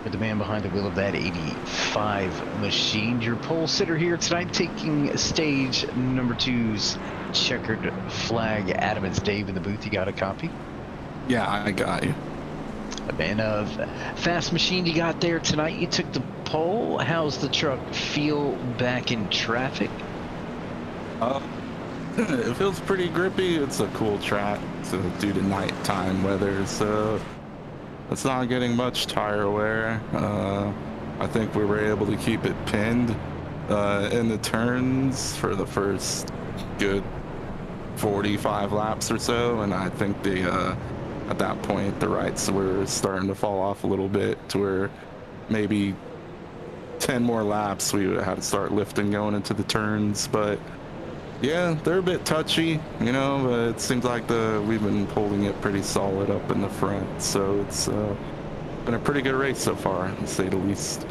with the man behind the wheel of that 85 machine. Your pole sitter here tonight, taking stage number 2's checkered flag. Adam, it's Dave in the booth. You got a copy? Yeah, I got you. A man of fast machine you got there tonight. You took the pole. How's the truck feel back in traffic? It feels pretty grippy. It's a cool track due to nighttime weather, so it's not getting much tire wear. I think we were able to keep it pinned in the turns for the first good 45 laps or so, and I think at that point the rights were starting to fall off a little bit to where maybe 10 more laps we would have to start lifting going into the turns. But yeah, they're a bit touchy, you know, but it seems like we've been holding it pretty solid up in the front, so it's been a pretty good race so far, to say the least.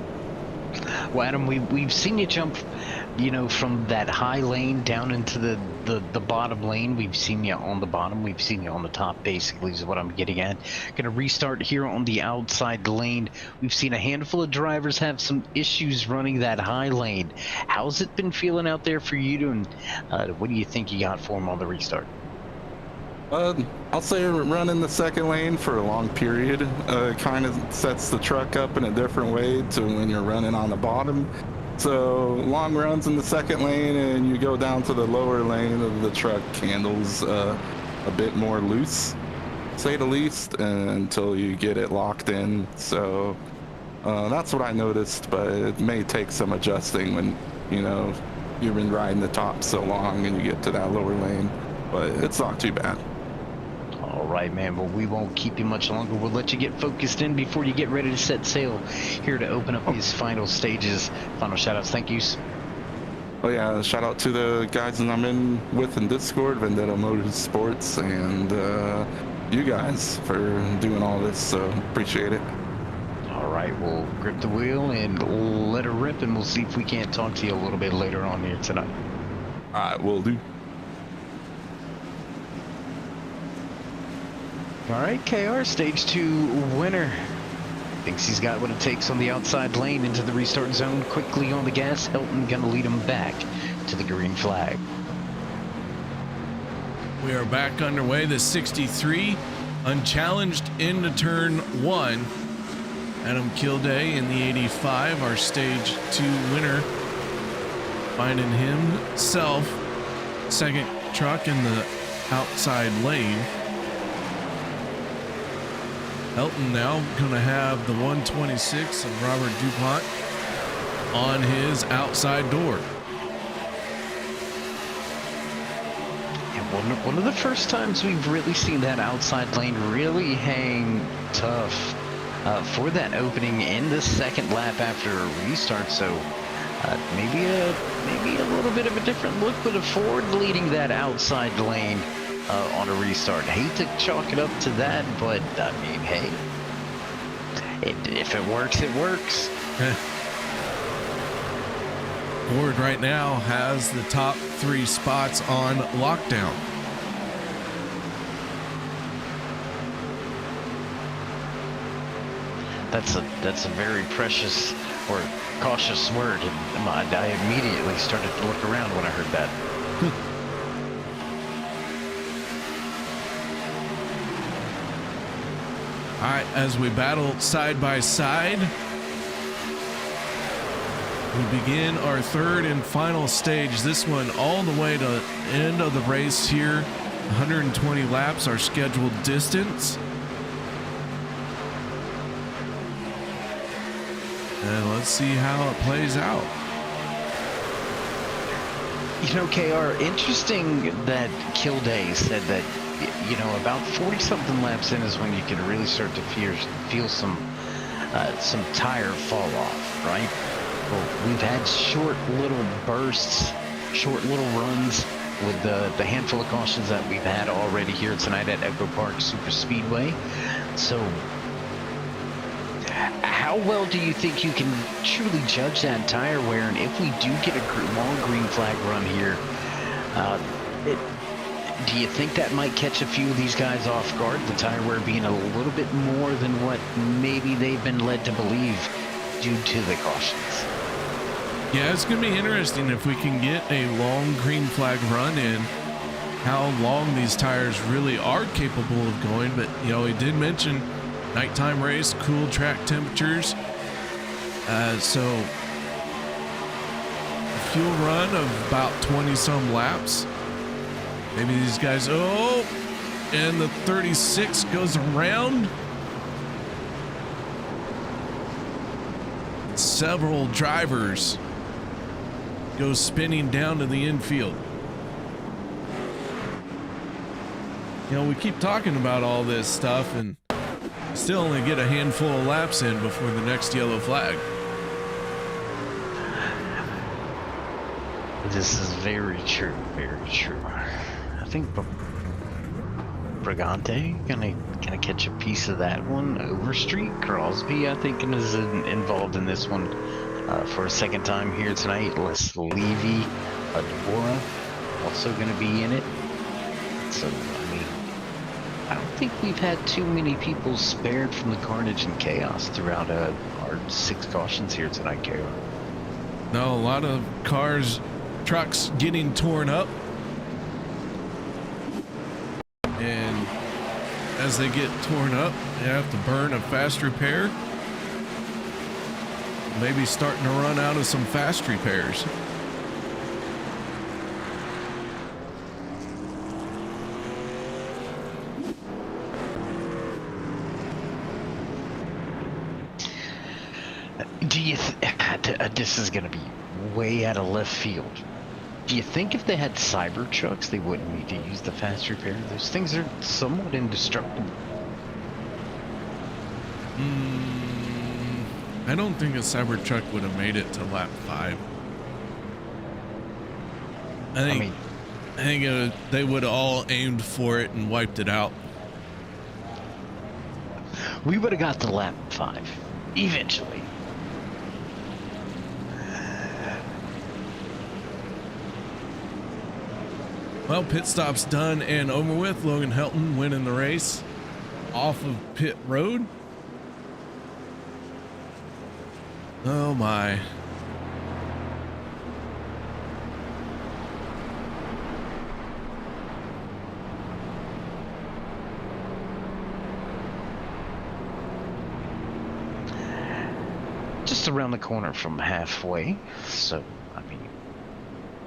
Well, Adam, we've seen you jump, you know, from that high lane down into the bottom lane. We've seen you on the bottom. We've seen you on the top, basically, is what I'm getting at. Going to restart here on the outside lane. We've seen a handful of drivers have some issues running that high lane. How's it been feeling out there for you? And what do you think you got for them on the restart? I'll say running the second lane for a long period kind of sets the truck up in a different way to when you're running on the bottom. So long runs in the second lane and you go down to the lower lane of the truck handles a bit more loose, say the least, until you get it locked in. So that's what I noticed, but it may take some adjusting when, you know, you've been riding the top so long and you get to that lower lane, but it's not too bad. All right, man. Well, we won't keep you much longer. We'll let you get focused in before you get ready to set sail here to open up these final stages. Final shout-outs. Thank yous. Oh, yeah. Shout out to the guys that I'm in with in Discord, Atlanta Motor Sports, and you guys for doing all this. So appreciate it. All right. We'll grip the wheel and let her rip, and we'll see if we can't talk to you a little bit later on here tonight. All right. Will do. All right, KR, stage 2 winner. Thinks he's got what it takes on the outside lane into the restart zone. Quickly on the gas. Helton gonna lead him back to the green flag. We are back underway. The 63 unchallenged into turn 1. Adam Kilday in the 85, our stage 2 winner, finding himself second truck in the outside lane. Helton now going to have the 126 of Robert DuPont on his outside door. And one of the first times we've really seen that outside lane really hang tough for that opening in the second lap after a restart. So maybe a little bit of a different look with a Ford leading that outside lane on a restart. Hate to chalk it up to that, but I mean, hey, if it works, it works. Ford right now has the top 3 spots on lockdown. That's a very precious or cautious word, and I immediately started to look around when I heard that. All right, as we battle side by side, we begin our third and final stage. This one all the way to the end of the race here. 120 laps, our scheduled distance. And let's see how it plays out. You know, KR, interesting that Kill Day said that, you know, about 40-something laps in is when you can really start to feel some tire fall off, right? Well, we've had short little bursts, short little runs with the handful of cautions that we've had already here tonight at Echo Park Super Speedway. So how well do you think you can truly judge that tire wear? And if we do get a long green flag run here, do you think that might catch a few of these guys off guard, the tire wear being a little bit more than what maybe they've been led to believe due to the cautions? Yeah, it's going to be interesting if we can get a long green flag run in, how long these tires really are capable of going. But, you know, he did mention nighttime race, cool track temperatures. So a fuel run of about 20-some laps. Maybe these guys, oh, and the 36 goes around. Several drivers go spinning down to the infield. You know, we keep talking about all this stuff and still only get a handful of laps in before the next yellow flag. This is very true, very true. I think Brigante gonna catch a piece of that one. Overstreet Crosby, I think, is involved in this one for a second time here tonight. Les Levy, Deborah, also gonna be in it. So I mean, I don't think we've had too many people spared from the carnage and chaos throughout our 6 cautions here tonight, KR. No, a lot of cars, trucks getting torn up. And as they get torn up, they have to burn a fast repair. Maybe starting to run out of some fast repairs. Do you this is gonna be way out of left field. Do you think if they had cyber trucks, they wouldn't need to use the fast repair? Those things are somewhat indestructible. I don't think a cyber truck would have made it to lap 5. I think they would have all aimed for it and wiped it out. We would have got to lap 5 eventually. Well, pit stop's done and over with. Logan Helton winning the race off of pit road. Oh my. Just around the corner from halfway, so I mean,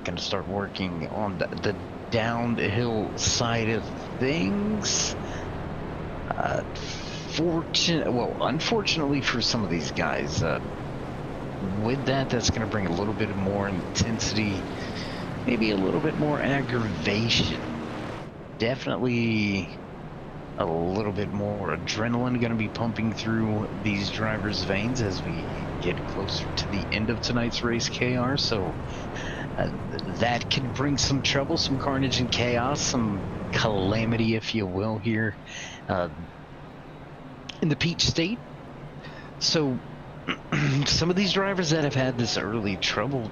gonna start working on the downhill side of things. Unfortunately for some of these guys, with that's going to bring a little bit more intensity, maybe a little bit more aggravation, definitely a little bit more adrenaline going to be pumping through these drivers' veins as we get closer to the end of tonight's race, KR. So that can bring some trouble, some carnage and chaos, some calamity, if you will, here in the Peach State. So some of these drivers that have had this early trouble,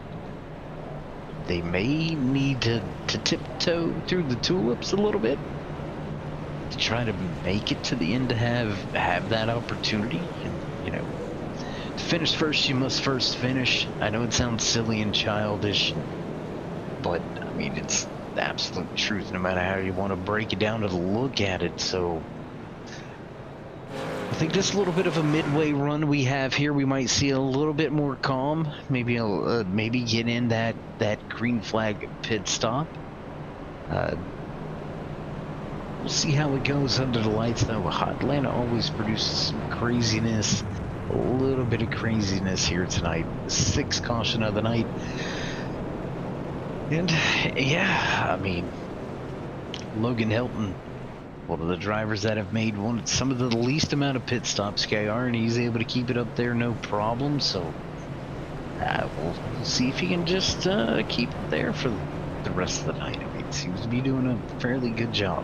they may need to tiptoe through the tulips a little bit to try to make it to the end, to have that opportunity. And you know, to finish first, you must first finish. I know it sounds silly and childish, but I mean, it's the absolute truth no matter how you want to break it down or look at it. So I think just a little bit of a midway run we have here. We might see a little bit more calm, maybe maybe get in that green flag pit stop. We'll see how it goes under the lights, though. Atlanta always produces some craziness, a little bit of craziness here tonight. 6th caution of the night. And yeah, I mean, Logan Hilton, one of the drivers that have made some of the least amount of pit stops, KR, and he's able to keep it up there no problem. So we'll see if he can just keep it there for the rest of the night. I mean, seems to be doing a fairly good job.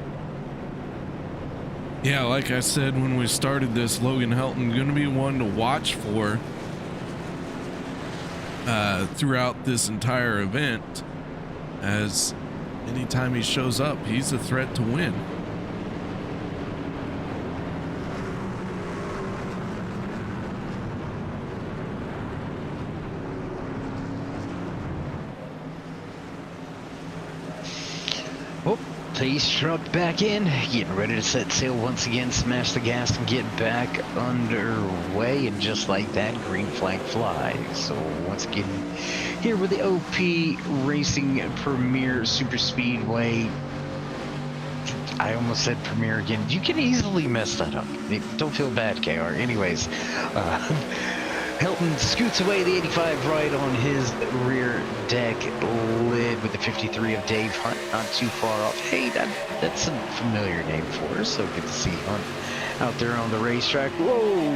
Yeah, like I said when we started this, Logan Helton going to be one to watch for throughout this entire event, as anytime he shows up, he's a threat to win. Oh, Pace truck back in, getting ready to set sail once again, smash the gas and get back underway, and just like that, green flag flies. So once again, here with the OP Racing Premier Super Speedway. I almost said Premier again. You can easily mess that up. Don't feel bad, KR. Anyways, Hilton scoots away the 85 right on his rear deck lid with the 53 of Dave Hunt, not too far off. Hey, that's a familiar name for us, so good to see Hunt out there on the racetrack. Whoa,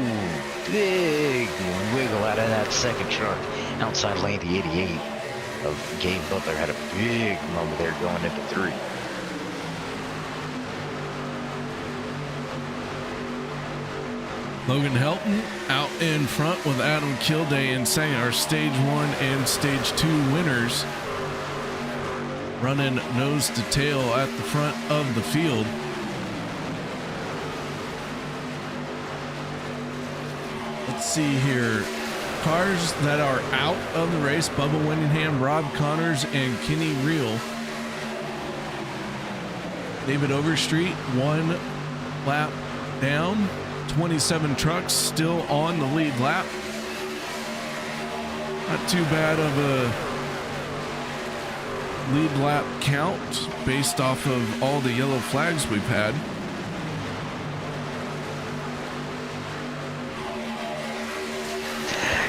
big wiggle out of that second truck. Outside lane, the 88 of Gabe Butler had a big moment there going into 3. Logan Helton out in front with Adam Kilday and second, our stage 1 and stage 2 winners, running nose to tail at the front of the field. Let's see here. Cars that are out of the race: Bubba Winningham, Rob Connors, and Kenny Reel. David Overstreet 1 lap down. 27 trucks still on the lead lap. Not too bad of a lead lap count based off of all the yellow flags we've had.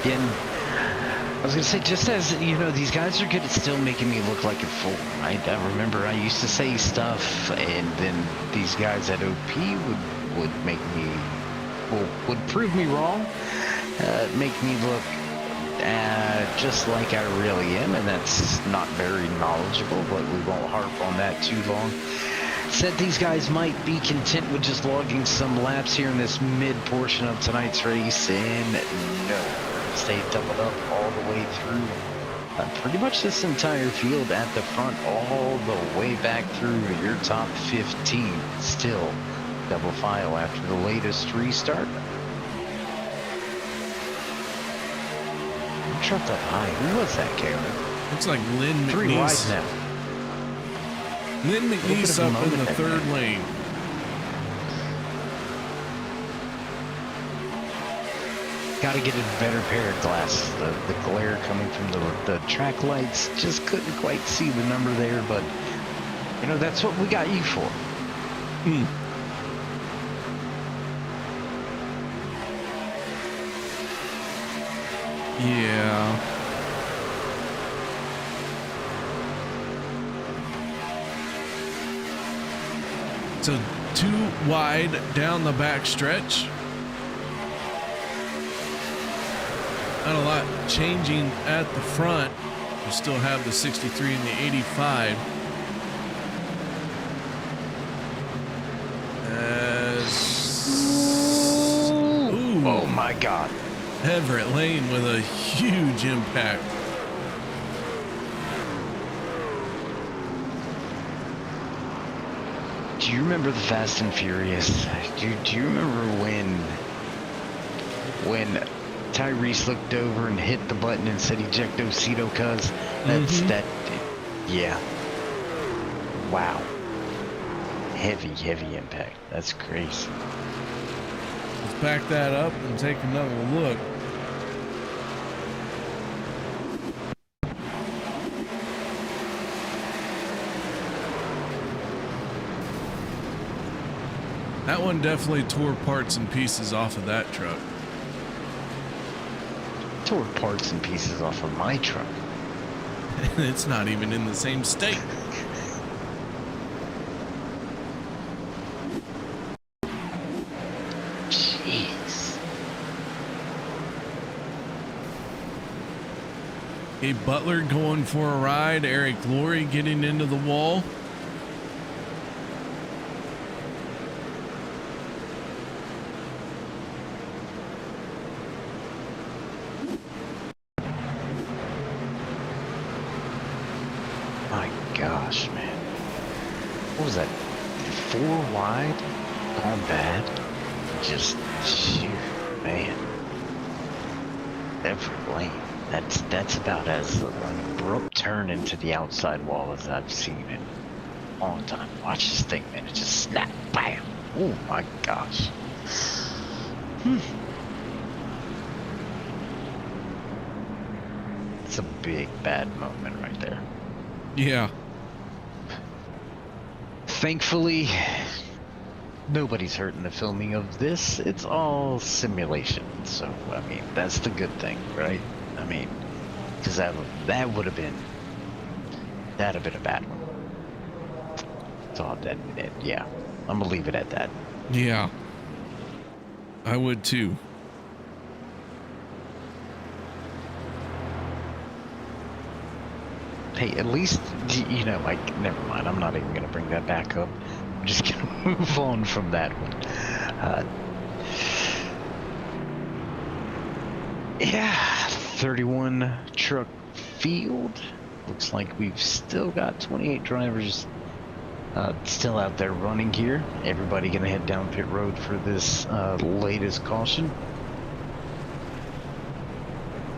And I was gonna say, just as you know, these guys are good at still making me look like a fool. I remember I used to say stuff, and then these guys at OP would make me, would prove me wrong, make me look just like I really am, and that's not very knowledgeable, but we won't harp on that too long. Said these guys might be content with just logging some laps here in this mid portion of tonight's race, and no, stay doubled up all the way through pretty much this entire field at the front, all the way back through your top 15, still double file after the latest restart. Truck up high. Who was that, Karen? Looks like Lynn McNeese. 3 wide now. Lynn McNeese up in the 3rd lane. Got to get a better pair of glasses. The glare coming from the track lights, just couldn't quite see the number there, but you know, that's what we got you for. Yeah. So 2 wide down the back stretch. Not a lot changing at the front. We still have the 63 and the 85. Ooh. Oh my God. Everett Lane with a huge impact. Do you remember the Fast and Furious? Do you remember when when Tyrese looked over and hit the button and said ejectocito, cuz that, yeah. Wow. Heavy impact. That's crazy. Let's back that up and take another look. That one definitely tore parts and pieces off of that truck. Tore parts and pieces off of my truck. And it's not even in the same state. Jeez. A Butler going for a ride. Eric Laurie getting into the wall. Gosh, man. What was that? 4 wide? Gone bad? Just, shoot, man. Every lane. That's about as an abrupt turn into the outside wall as I've seen in a long time. Watch this thing, man. It just snap, bam. Oh my gosh. It's a big bad moment right there. Yeah. Thankfully, nobody's hurt in the filming of this. It's all simulation. So, I mean, that's the good thing, right? I mean, because that'd have been a bad one. So, yeah, I'm gonna leave it at that. Yeah. I would too. Hey, at least, you know, like, never mind. I'm not even going to bring that back up. I'm just going to move on from that one. Yeah, 31 truck field. Looks like we've still got 28 drivers still out there running here. Everybody going to head down pit road for this latest caution.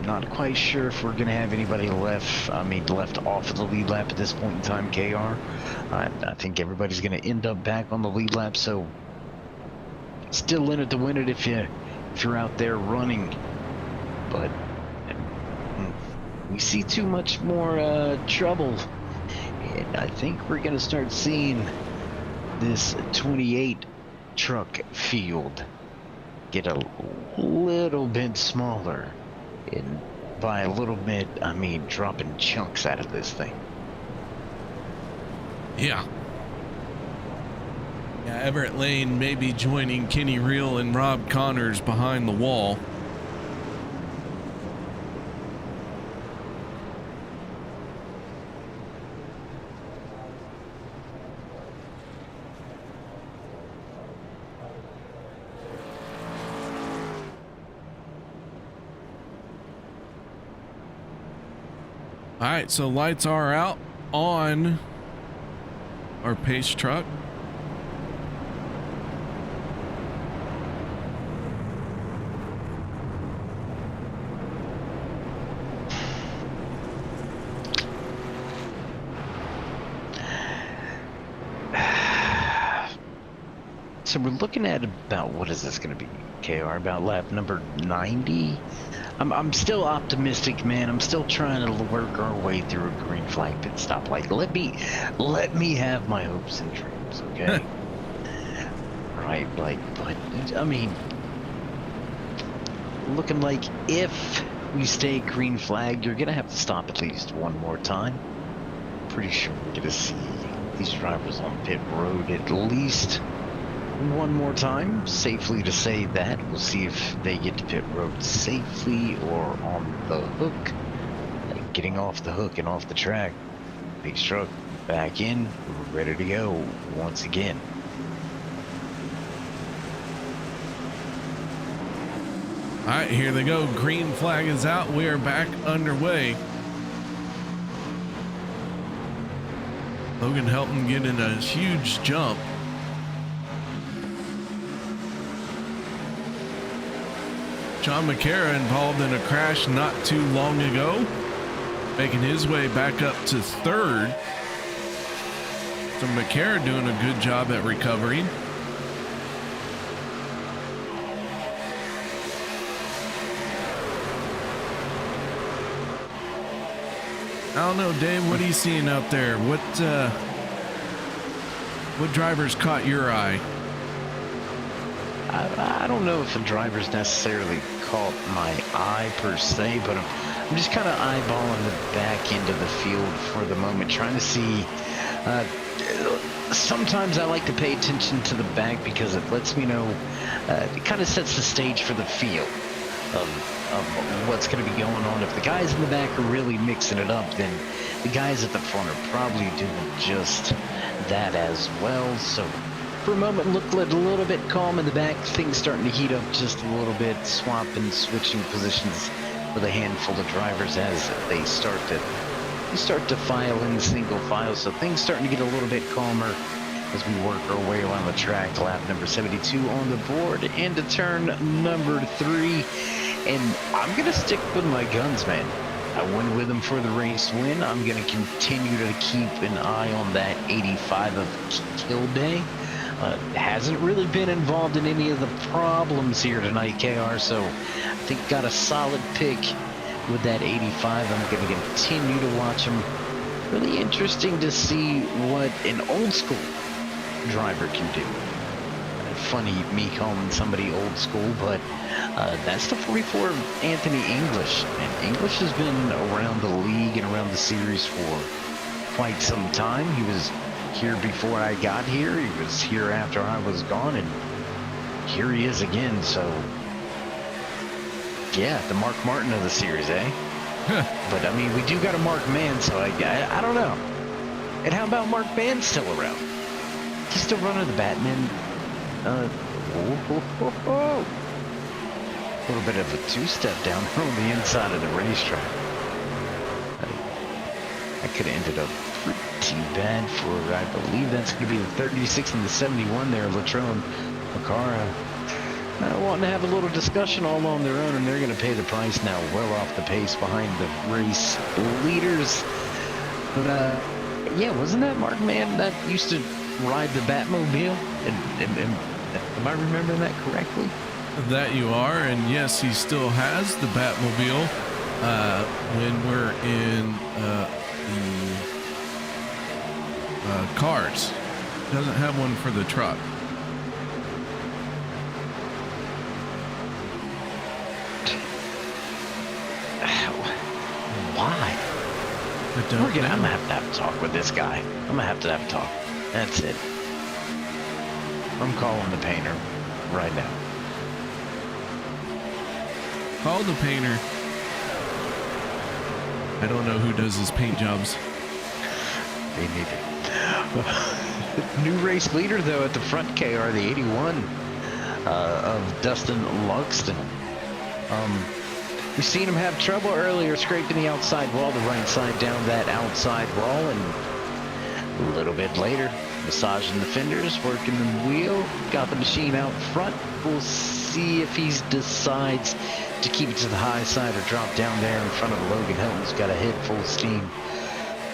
Not quite sure if we're gonna have anybody left off of the lead lap at this point in time, KR. I think everybody's gonna end up back on the lead lap, so still in it to win it if you're out there running. But we see too much more trouble, and I think we're gonna start seeing this 28 truck field get a little bit smaller. And by a little bit, I mean dropping chunks out of this thing. Yeah. Yeah, Everett Lane may be joining Kenny Reel and Rob Connors behind the wall. All right, so lights are out on our pace truck. So we're looking at about, what is this going to be, KR? About lap number 90? I'm still optimistic, man. I'm still trying to work our way through a green flag pit stop. Like, let me have my hopes and dreams, okay? Right, like, but I mean, looking like if we stay green flag, you're gonna have to stop at least one more time. Pretty sure we're gonna see these drivers on pit road at least one more time. Safely to say that. We'll see if they get to pit road safely or on the hook. Like getting off the hook and off the track. Big truck back in, ready to go once again. All right, here they go. Green flag is out. We are back underway. Logan Helton getting a huge jump. John McCara involved in a crash not too long ago, making his way back up to third. So McCara doing a good job at recovering. I don't know, Dave, what are you seeing out there? What drivers caught your eye? I don't know if the drivers necessarily caught my eye per se, but I'm just kind of eyeballing the back end of the field for the moment, trying to see. Sometimes I like to pay attention to the back because it lets me know, it kind of sets the stage for the field of what's going to be going on. If the guys in the back are really mixing it up, then the guys at the front are probably doing just that as well. So for a moment, looked a little bit calm in the back. Things starting to heat up just a little bit, swapping, switching positions with a handful of drivers as they start to file in single file. So things starting to get a little bit calmer as we work our way around the track. Lap number 72 on the board into turn number 3. And I'm going to stick with my guns, man. I went with them for the race win. I'm going to continue to keep an eye on that 85 of Kilday. Hasn't really been involved in any of the problems here tonight, KR, so I think got a solid pick with that 85. I'm going to continue to watch him. Really interesting to see what an old school driver can do. Funny me calling somebody old school, but that's the 44 of Anthony English. And English has been around the league and around the series for quite some time. He was here before I got here. He was here after I was gone, and here he is again. So yeah, the Mark Martin of the series, eh? But I mean, we do got a Mark Mann, so I don't know. And how about Mark Mann still around? He's still running the Batman. A little bit of a two-step down on the inside of the racetrack. I could have ended up pretty bad for, I believe that's going to be the 36 and the 71 there, Latrone Macara. Wanting to have a little discussion all on their own, and they're going to pay the price now, well off the pace behind the race leaders. But yeah, wasn't that Mark Mann that used to ride the Batmobile? Am I remembering that correctly? That you are, and yes, he still has the Batmobile when we're in the cars. Doesn't have one for the truck. Why? I'm gonna have to talk with this guy. I'm gonna have to have a talk. That's it. I'm calling the painter right now. Call the painter. I don't know who does his paint jobs. Me neither. New race leader though at the front, KR, the 81 of Dustin Luxton. We've seen him have trouble earlier scraping the outside wall, the right side down that outside wall, and a little bit later massaging the fenders, working the wheel, got the machine out front. We'll see if he decides to keep it to the high side or drop down there in front of Logan Helton. He's got a head full steam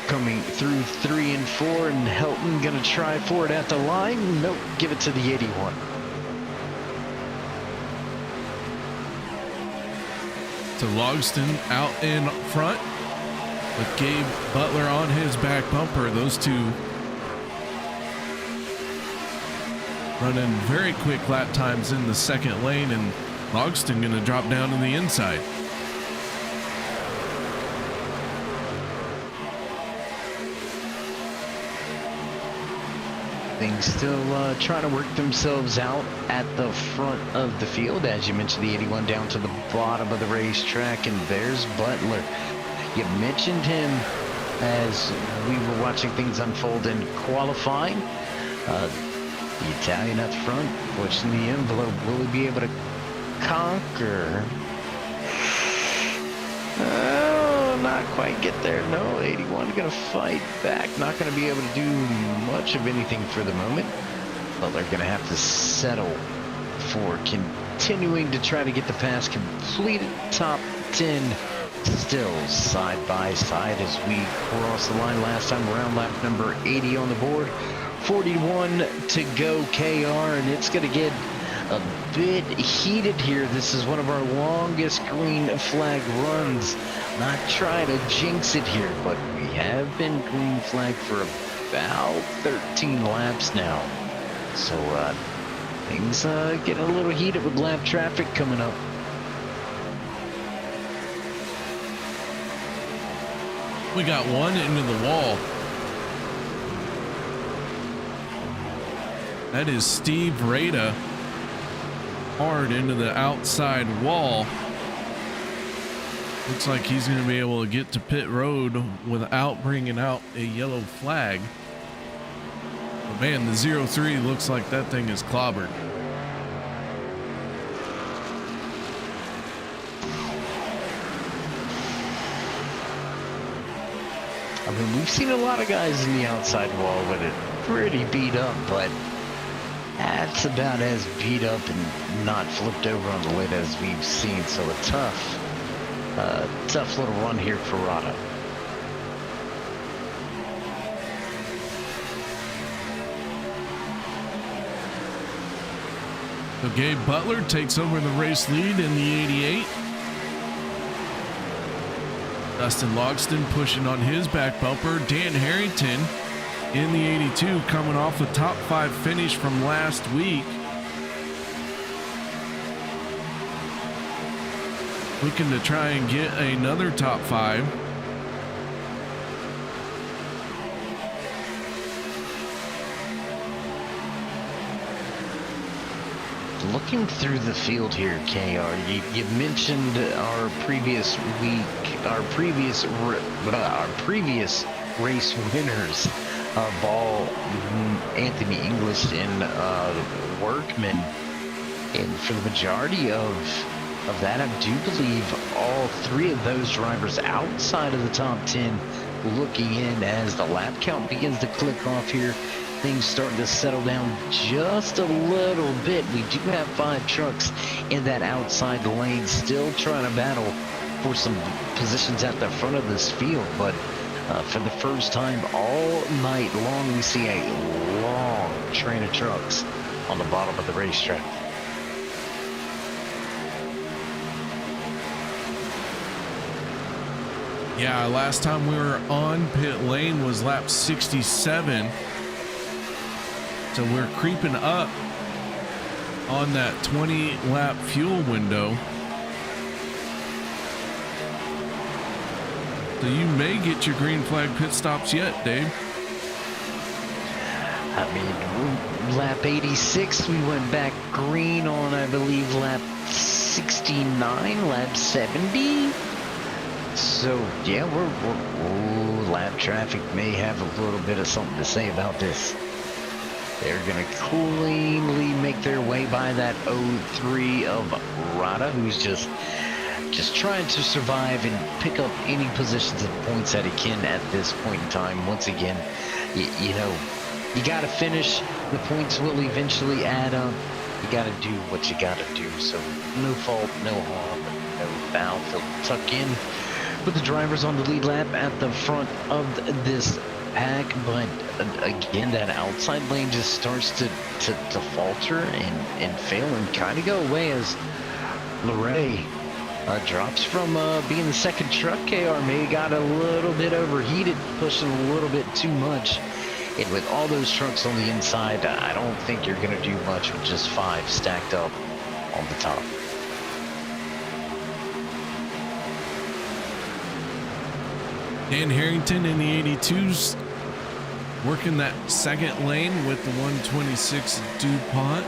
coming through 3 and 4, and Helton gonna try for it at the line. Nope, give it to the 81. To Logston out in front with Gabe Butler on his back bumper. Those two running very quick lap times in the second lane, and Logston going to drop down to the inside. Things still trying to work themselves out at the front of the field. As you mentioned, the 81 down to the bottom of the racetrack, and there's Butler. You mentioned him as we were watching things unfold in qualifying. The Italian at the front, pushing the envelope. Will he be able to conquer? Oh, not quite get there. No, 81 going to fight back. Not going to be able to do much of anything for the moment. But they're going to have to settle for continuing to try to get the pass completed. Top 10 still side by side as we cross the line last time around. Lap number 80 on the board. 41 to go, KR, and it's going to get a bit heated here. This is one of our longest green flag runs. Not trying to jinx it here, but we have been green flagged for about 13 laps now. So things getting a little heated with lap traffic coming up. We got one into the wall. That is Steve Rada. Hard into the outside wall. Looks like he's going to be able to get to pit road without bringing out a yellow flag. But man, the 0-3 looks like that thing is clobbered. I mean, we've seen a lot of guys in the outside wall with it pretty beat up, but that's about as beat up and not flipped over on the lid as we've seen. So a tough little run here for Rada. So Gabe Butler takes over the race lead in the 88. Dustin Logston pushing on his back bumper. Dan Harrington in the 82 coming off a top 5 finish from last week. Looking to try and get another top 5. Looking through the field here, KR, you mentioned our previous race winners, Ball, Anthony English, and Workman. And for the majority of that, I do believe all 3 of those drivers outside of the top 10 looking in as the lap count begins to click off here. Things starting to settle down just a little bit. We do have 5 trucks in that outside lane still trying to battle for some positions at the front of this field, but for the first time all night long, we see a long train of trucks on the bottom of the racetrack. Yeah, last time we were on pit lane was lap 67. So we're creeping up on that 20 lap fuel window. So you may get your green flag pit stops yet, Dave. I mean, lap 86, we went back green on, I believe, lap 69, lap 70. So, yeah, lap traffic may have a little bit of something to say about this. They're going to cleanly make their way by that 03 of Rada, who's just trying to survive and pick up any positions and points that he can at this point in time. Once again, you know, you got to finish. The points will eventually add up. You got to do what you got to do. So no fault, no harm, no foul. They'll tuck in with the drivers on the lead lap at the front of this pack, but again, that outside lane just starts to falter and fail and kind of go away as Leray drops from being the second truck. KR may got a little bit overheated, pushing a little bit too much, and with all those trucks on the inside, I don't think you're going to do much with just 5 stacked up on the top. Dan Harrington in the 82s working that second lane with the 126 DuPont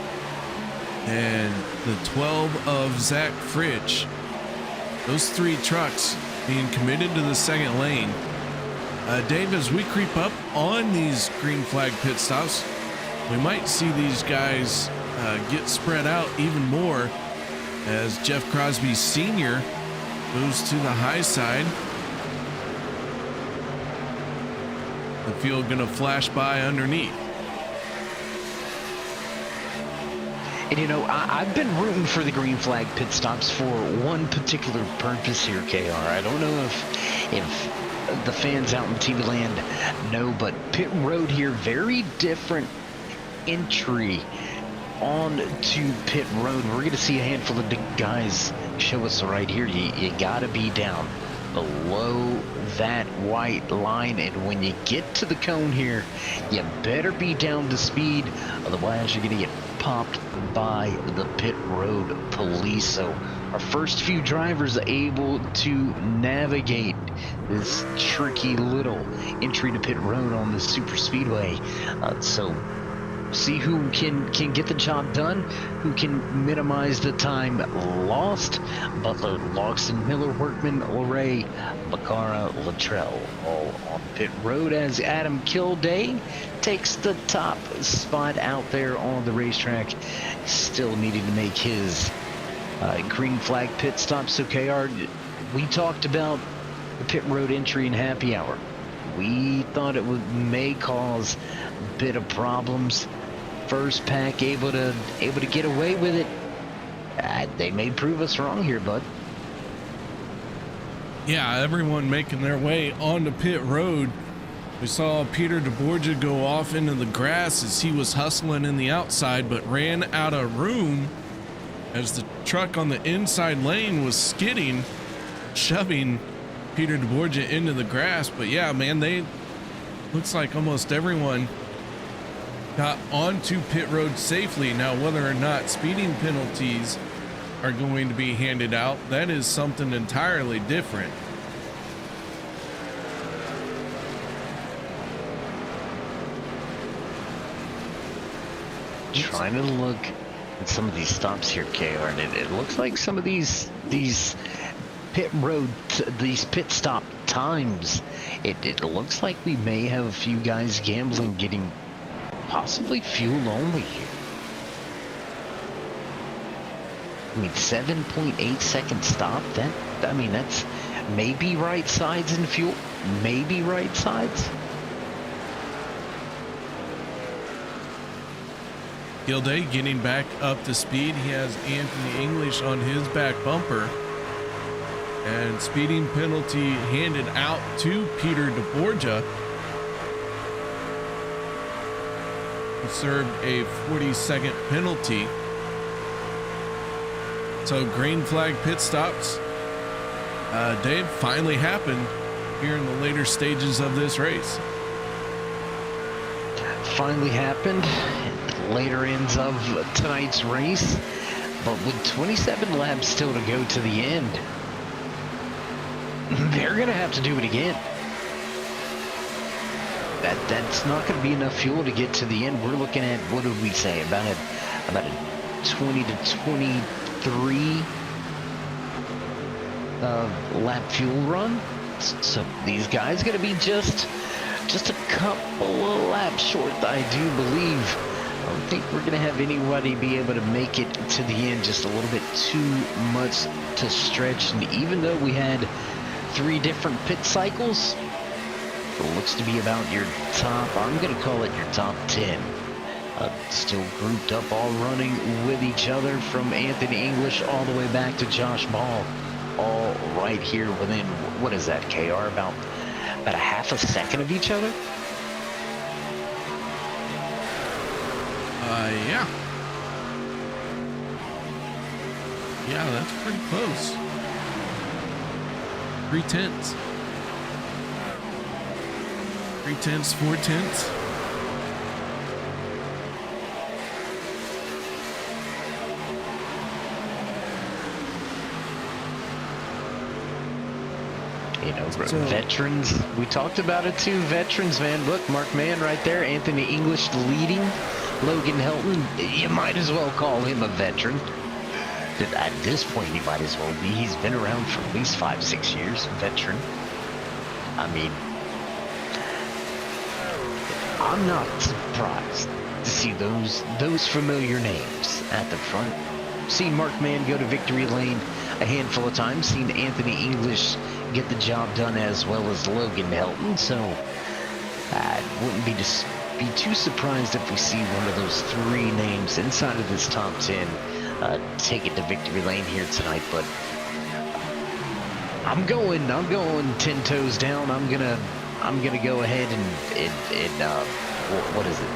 and the 12 of Zach Fritsch. Those 3 trucks being committed to the second lane. Dave, as we creep up on these green flag pit stops, we might see these guys get spread out even more as Jeff Crosby Sr. goes to the high side. The field gonna flash by underneath. And I've been rooting for the green flag pit stops for one particular purpose here, KR. I don't know if the fans out in TV land know, but pit road here, very different entry onto pit road. We're going to see a handful of guys show us right here. You got to be down below that white line, and when you get to the cone here, you better be down to speed, otherwise you're going to get popped by the pit road police. So our first few drivers are able to navigate this tricky little entry to pit road on the super speedway. So see who can get the job done, who can minimize the time lost. Butler, Logston, Miller, Workman, Leray, Bacara, Luttrell all on pit road as Adam Kilday takes the top spot out there on the racetrack, still needing to make his green flag pit stop. So KR, we talked about the pit road entry and happy hour. We thought it may cause a bit of problems. First pack able to get away with it. They may prove us wrong here, bud. Yeah, everyone making their way onto pit road. We saw Peter DeBorgia go off into the grass as he was hustling in the outside, but ran out of room as the truck on the inside lane was skidding, shoving Peter DeBorgia into the grass. But yeah, man, looks like almost everyone got onto pit road safely. Now, whether or not speeding penalties are going to be handed out, that is something entirely different. Trying to look at some of these stops here, KR, and it looks like some of these pit road, these pit stop times, it looks like we may have a few guys gambling, getting possibly fuel only here. I mean, 7.8 second stop. That's maybe right sides in fuel, maybe right sides. Gilday getting back up to speed. He has Anthony English on his back bumper. And speeding penalty handed out to Peter DeBorgia. He served a 40-second penalty. So green flag pit stops, Dave, finally happened here in the later stages of this race. Finally happened. Later ends of tonight's race, but with 27 laps still to go to the end, they're gonna have to do it again. That's not gonna be enough fuel to get to the end. We're looking at, what did we say, about a 20 to 23 lap fuel run. So these guys gonna be just a couple of laps short, I do believe. I don't think we're going to have anybody be able to make it to the end. Just a little bit too much to stretch. And even though we had 3 different pit cycles, it looks to be about your top, I'm going to call it your top 10. Still grouped up, all running with each other, from Anthony English all the way back to Josh Ball. All right here within, what is that, KR? About a half a second of each other? Yeah. Yeah, that's pretty close. 3/10. 3/10, 4/10. You know, veterans, we talked about it too. Veterans, man. Look, Mark Mann right there. Anthony English leading. Logan Helton, you might as well call him a veteran. At this point, he might as well be. He's been around for at least 5-6 years. Veteran. I mean, I'm not surprised to see those familiar names at the front. Seen Mark Mann go to victory lane a handful of times. Seen Anthony English get the job done, as well as Logan Helton. So it wouldn't be be too surprised if we see one of those 3 names inside of this top 10 take it to victory lane here tonight. But I'm going 10 toes down. I'm gonna go ahead and what is it?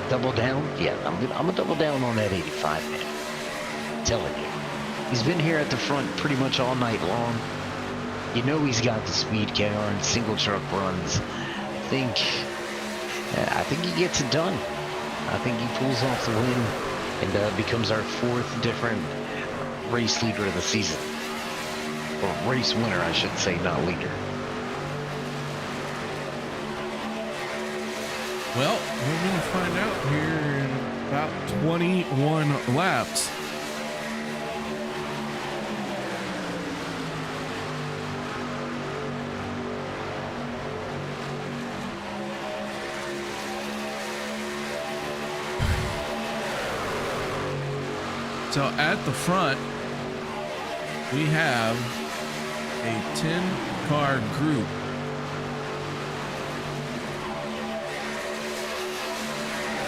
Double down? Yeah, I'm gonna double down on that 85 man. I'm telling you, he's been here at the front pretty much all night long. You know he's got the speed, KR, and single truck runs. I think he gets it done. I think he pulls off the win and becomes our 4th different race leader of the season. Or race winner, I should say, not leader. Well, we're going to find out here in about 21 laps. So at the front, we have a 10-car group.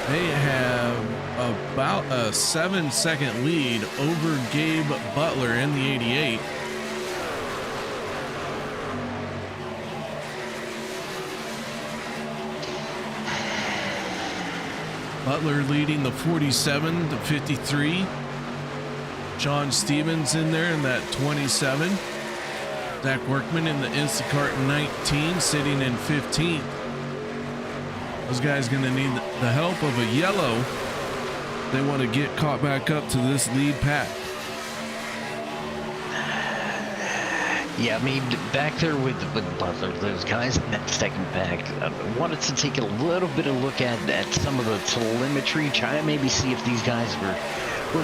They have about a 7-second lead over Gabe Butler in the 88. Butler leading the 47 to 53. Sean Stevens in there in that 27. Zach Workman in the Instacart 19, sitting in 15th. Those guys going to need the help of a yellow. They want to get caught back up to this lead pack. Yeah, I mean, back there with Butler, those guys in that second pack, I wanted to take a little bit of look at some of the telemetry, try to maybe see if these guys were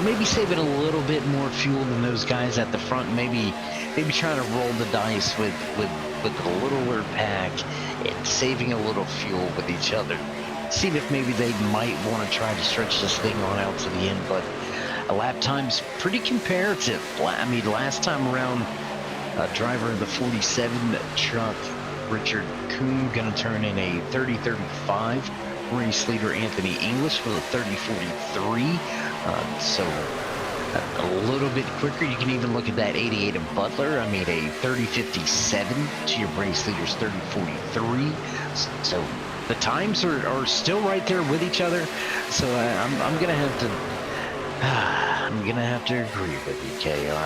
maybe saving a little bit more fuel than those guys at the front, maybe trying to roll the dice with the littler pack and saving a little fuel with each other. Seeing if maybe they might want to try to stretch this thing on out to the end, but a lap time's pretty comparative. I mean, last time around, driver of the 47 truck, Richard Kuhn, gonna turn in a 30-35. Race leader Anthony English with a 30-43. So a little bit quicker. You can even look at that 88 of Butler. I mean, a 30-57 to your race leader's 30-43. So the times are still right there with each other. So I'm gonna have to agree with you, KR.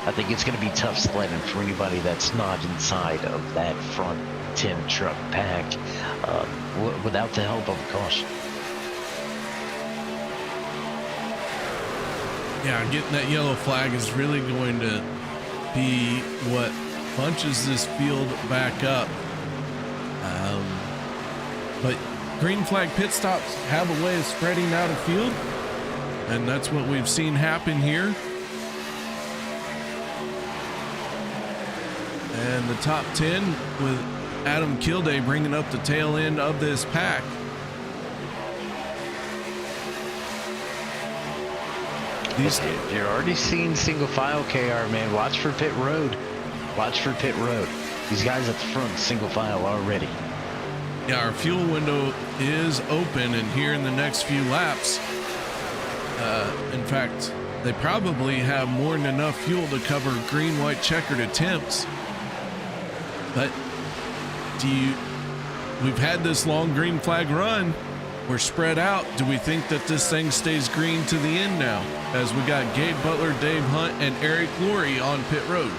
I think it's gonna be tough sledding for anybody that's not inside of that front 10 truck pack without the help of a caution. Yeah, getting that yellow flag is really going to be what bunches this field back up. But green flag pit stops have a way of spreading out a field, and that's what we've seen happen here. And the top 10 with Adam Kilday bringing up the tail end of this pack. You're already seeing single file, KR, man. Watch for pit road. Watch for pit road. These guys at the front, single file already. Yeah, our fuel window is open, and here in the next few laps, in fact, they probably have more than enough fuel to cover green, white, checkered attempts. But we've had this long green flag run. We're spread out. Do we think that this thing stays green to the end now? As we got Gabe Butler, Dave Hunt, and Eric Lurie on pit road.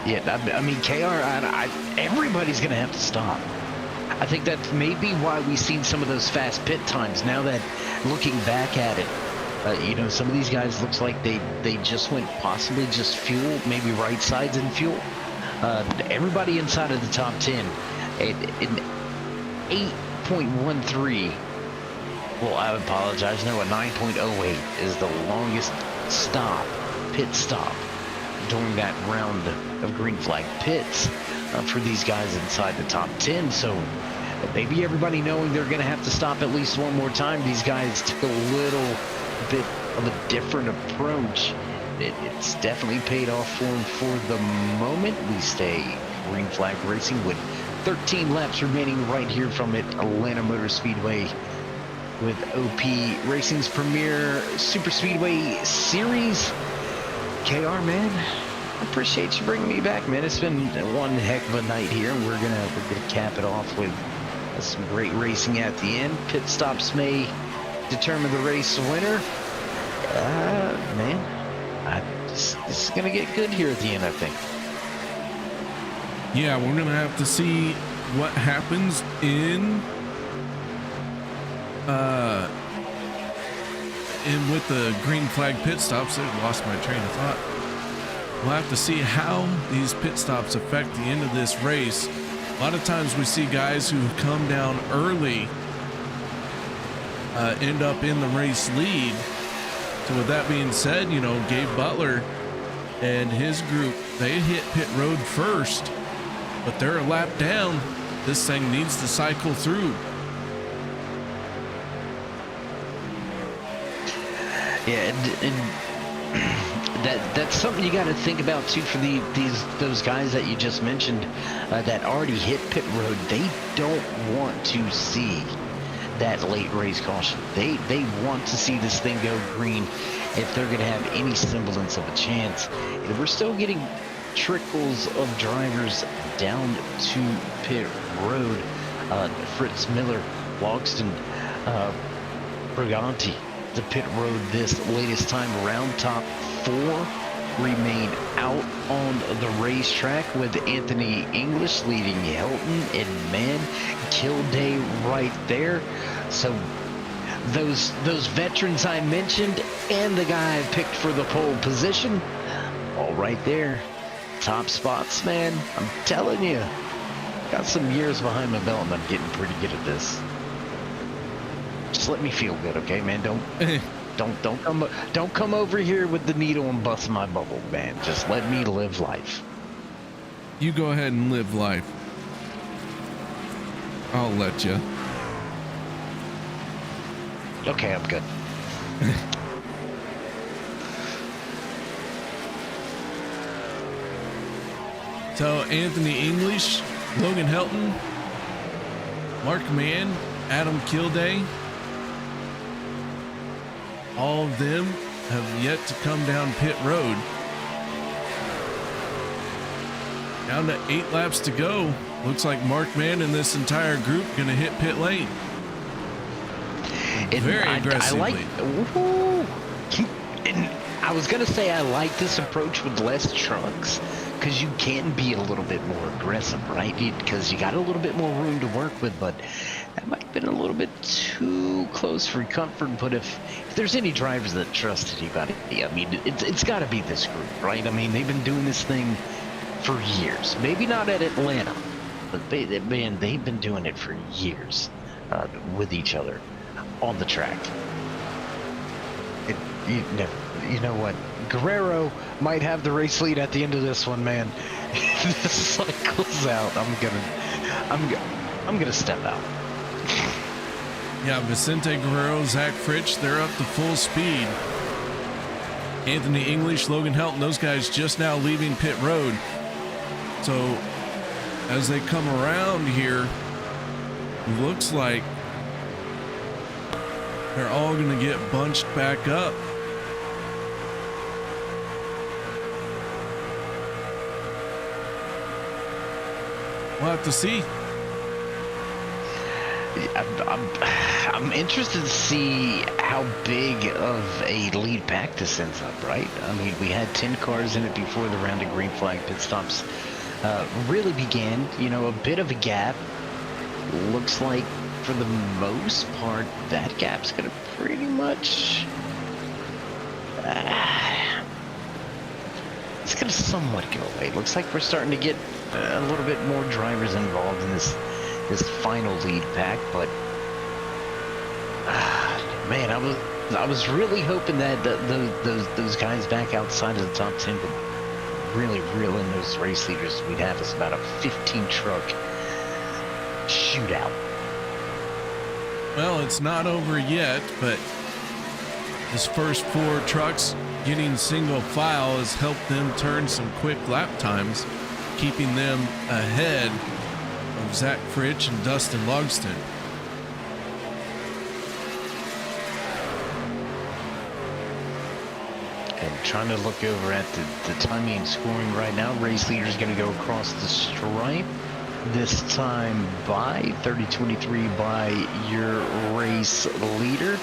Yeah, I mean, KR, everybody's going to have to stop. I think that's maybe why we've seen some of those fast pit times. Now that looking back at it, some of these guys looks like they just went possibly just fuel, maybe right sides in fuel. Everybody inside of the top 10, in 8.13. Well, I apologize. No, a 9.08 is the longest pit stop during that round of green flag pits for these guys inside the top 10. So maybe everybody knowing they're going to have to stop at least one more time. These guys took a little bit of a different approach. It's definitely paid off for them for the moment. We stay green flag racing with 13 laps remaining right here from Atlanta Motor Speedway with OP Racing's premier Super Speedway Series. KR, man, I appreciate you bringing me back, man. It's been one heck of a night here, and we're gonna cap it off with some great racing at the end. Pit stops may determine the race winner. Man, this is gonna get good here at the end, I think. Yeah, we're gonna have to see what happens in with the green flag pit stops. I lost my train of thought. We'll have to see how these pit stops affect the end of this race. A lot of times we see guys who come down early end up in the race lead. So with that being said, you know, Gabe Butler and his group, they hit pit road first, but they're a lap down. This thing needs to cycle through. Yeah, and that's something you got to think about too for those guys that you just mentioned that already hit pit road. They don't want to see that late race caution. They want to see this thing go green if they're going to have any semblance of a chance. And we're still getting trickles of drivers down to pit road. Fritz Miller, Logston, Briganti, the pit road this latest time around. Top 4 remain out on the racetrack with Anthony English leading Helton, and man, kill day right there. So those veterans I mentioned and the guy I picked for the pole position, all right there. Top spots, man. I'm telling you, got some years behind my belt and I'm getting pretty good at this. Just let me feel good, okay, man? Don't come over here with the needle and bust my bubble, man. Just let me live life. You go ahead and live life. I'll let you. Okay, I'm good. So Anthony English, Logan Helton, Mark Mann, Adam Kilday, all of them have yet to come down pit road. Down to 8 laps to go. Looks like Mark Mann and this entire group going to hit pit lane. Very aggressively. And I was going to say I like this approach with less trucks because you can be a little bit more aggressive, right? Because you got a little bit more room to work with, but that might have been a little bit too close for comfort. But if there's any drivers that trust anybody, I mean, it's got to be this group, right? I mean, they've been doing this thing for years. Maybe not at Atlanta, but they've been doing it for years with each other on the track. You know what? Guerrero might have the race lead at the end of this one, man. This cycles out. I'm gonna step out. Yeah, Vicente Guerrero, Zach Fritsch, they're up to full speed. Anthony English, Logan Helton, those guys just now leaving pit road. So as they come around here, it looks like they're all going to get bunched back up. We'll have to see. I'm interested to see how big of a lead pack this ends up, right? I mean, we had 10 cars in it before the round of green flag pit stops really began. You know, a bit of a gap. Looks like for the most part, that gap's gonna pretty much it's gonna somewhat go away. Looks like we're starting to get a little bit more drivers involved in this final lead pack, but man, I was really hoping that those guys back outside of the top 10 would really reel in those race leaders. We'd have us about a 15 truck shootout. Well, it's not over yet, but this first 4 trucks getting single file has helped them turn some quick lap times, keeping them ahead of Zach Fritsch and Dustin Logston. And trying to look over at the timing and scoring right now. Race leader is going to go across the stripe. This time by 30:23 by your race leader.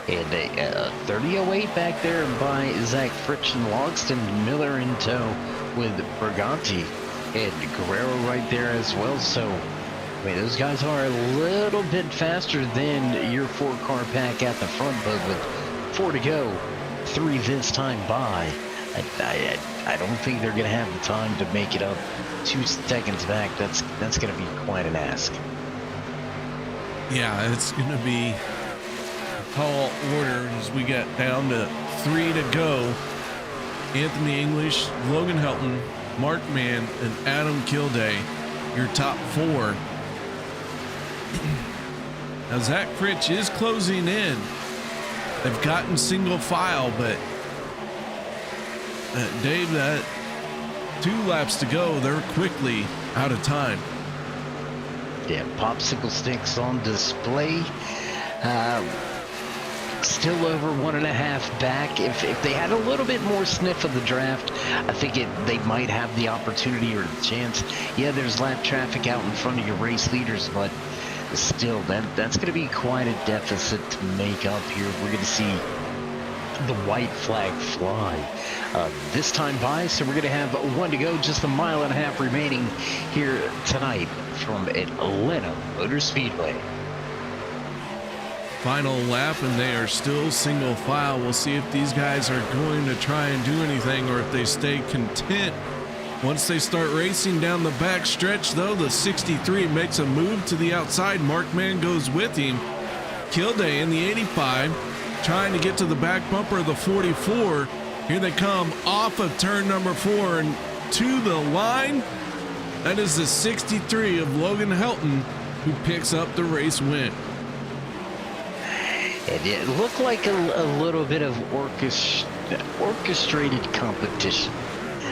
And a 30:08 back there by Zach Fritsch and Logston. Miller in tow with Briganti and Guerrero right there as well. So, I mean, those guys are a little bit faster than your 4-car pack at the front, but with 4 to go, 3 this time by, I don't think they're going to have the time to make it up 2 seconds back. That's going to be quite an ask. Yeah, it's going to be a tall order as we get down to 3 to go. Anthony English, Logan Helton, Mark Mann, and Adam Kilday, your top 4. Now Zach Fritsch is closing in. They've gotten single file, but Dave, that 2 laps to go, they're quickly out of time. Yeah, popsicle sticks on display. Still over 1.5 back. If they had a little bit more sniff of the draft, I think they might have the opportunity or the chance. Yeah, there's lap traffic out in front of your race leaders, but still, that's going to be quite a deficit to make up here. We're going to see the white flag fly this time by, so we're going to have 1 to go, just 1.5 miles remaining here tonight from Atlanta Motor Speedway. Final lap, and they are still single file. We'll see if these guys are going to try and do anything or if they stay content. Once they start racing down the back stretch, though, the 63 makes a move to the outside. Mark Mann goes with him. Kilday in the 85, trying to get to the back bumper of the 44. Here they come off of turn number 4 and to the line. That is the 63 of Logan Helton, who picks up the race win. It looked like a little bit of orchestrated competition.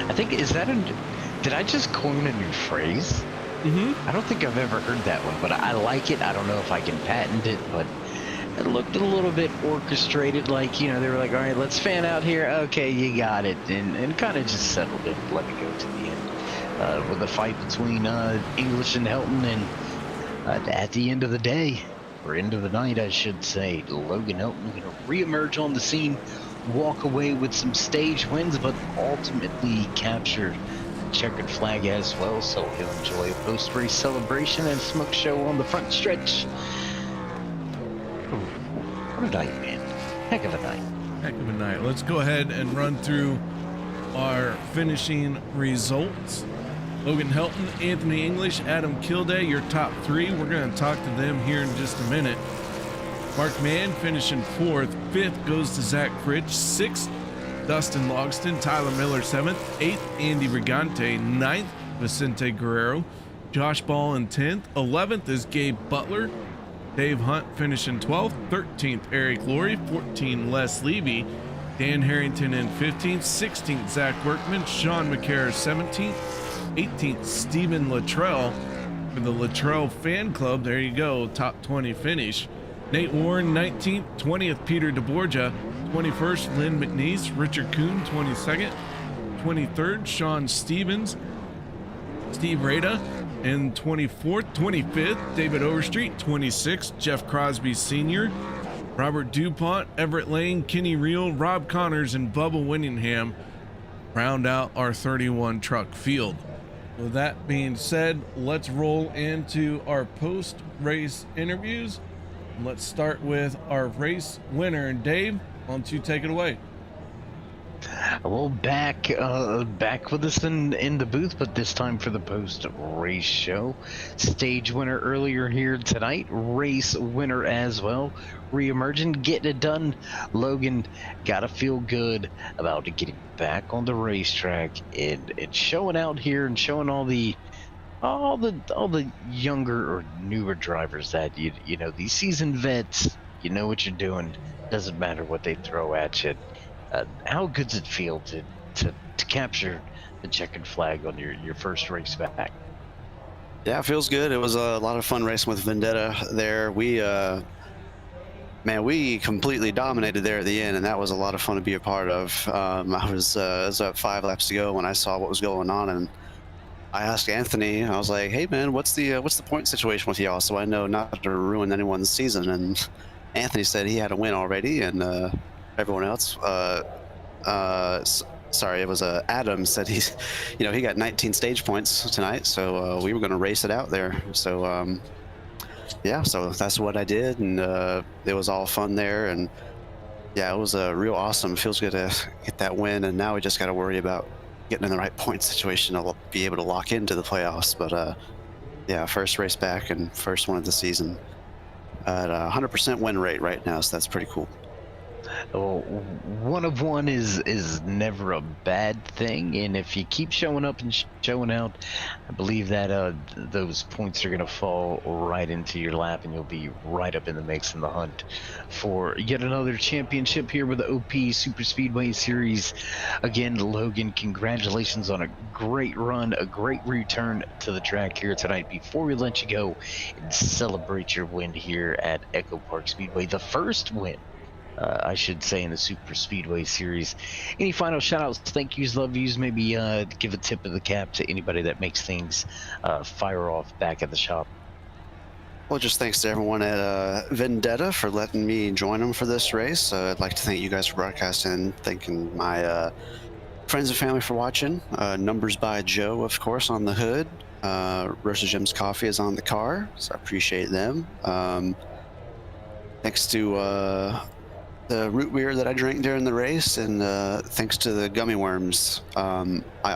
I think, did I just coin a new phrase? I don't think I've ever heard that one, but I like it. I don't know if I can patent it, but it looked a little bit orchestrated, like, they were like, all right, let's fan out here. Okay, you got it. And kind of just settled it, let me go to the end. With a fight between English and Helton, and at the end of the day, or end of the night, I should say, Logan Helton going to reemerge on the scene, walk away with some stage wins, but ultimately capture the checkered flag as well. So he'll enjoy a post-race celebration and smoke show on the front stretch. What a night, man. Heck of a night. Heck of a night. Let's go ahead and run through our finishing results. Logan Helton, Anthony English, Adam Kilday, your top 3. We're going to talk to them here in just a minute. Mark Mann finishing 4th. 5th goes to Zach Fritsch. 6th, Dustin Logston. Tyler Miller 7th. 8th, Andy Brigante. 9th, Vicente Guerrero. Josh Ball in 10th. 11th is Gabe Butler. Dave Hunt finishing 12th. 13th, Eric Laurie. 14th, Les Levy. Dan Harrington in 15th. 16th, Zach Workman. Sean McCarr 17th. 18th, Stephen Luttrell for the Luttrell fan club. There you go, top 20 finish. Nate Warren 19th, 20th, Peter DeBorgia, 21st, Lynn McNeese, Richard Kuhn 22nd, 23rd, Sean Stevens, Steve Rada, and 24th, 25th, David Overstreet, 26th, Jeff Crosby Sr., Robert DuPont, Everett Lane, Kenny Reel, Rob Connors, and Bubba Winningham round out our 31 truck field. With that being said, let's roll into our post-race interviews. Let's start with our race winner. And Dave, why don't you take it away? Well, back with us in the booth, but this time for the post-race show. Stage winner earlier here tonight, race winner as well. Re-emerging, getting it done. Logan, gotta feel good about getting back on the racetrack and showing out here and showing all the younger or newer drivers that you know, these seasoned vets, you know what you're doing. Doesn't matter what they throw at you. How good does it feel to capture the checkered flag on your first race back? Yeah, it feels good. It was a lot of fun racing with Vendetta there. We completely dominated there at the end, and that was a lot of fun to be a part of. I was about 5 laps to go when I saw what was going on, and I asked Anthony. I was like, "Hey, man, what's the point situation with y'all, so I know not to ruin anyone's season?" And Anthony said he had a win already, and everyone else. Sorry, it was Adam said he's, he got 19 stage points tonight, so we were going to race it out there. So yeah, so that's what I did, and it was all fun there, and yeah, it was real awesome. Feels good to get that win, and now we just got to worry about getting in the right point situation to be able to lock into the playoffs. But yeah, first race back and first one of the season at 100% win rate right now, so that's pretty cool. Well, 1 of 1 is never a bad thing, and if you keep showing up and showing out, I believe that those points are gonna fall right into your lap, and you'll be right up in the mix in the hunt for yet another championship here with the OP Super Speedway Series. Again, Logan, congratulations on a great run, a great return to the track here tonight. Before we let you go and celebrate your win here at Echo Park Speedway, the first win, I should say, in the Super Speedway Series. Any final shout outs, thank yous, love yous, maybe give a tip of the cap to anybody that makes things fire off back at the shop? Well, just thanks to everyone at Vendetta for letting me join them for this race. I'd like to thank you guys for broadcasting, thanking my friends and family for watching. Numbers by Joe, of course, on the hood. Roasted Gems Coffee is on the car, so I appreciate them. Thanks to the root beer that I drank during the race, and thanks to the gummy worms. What am I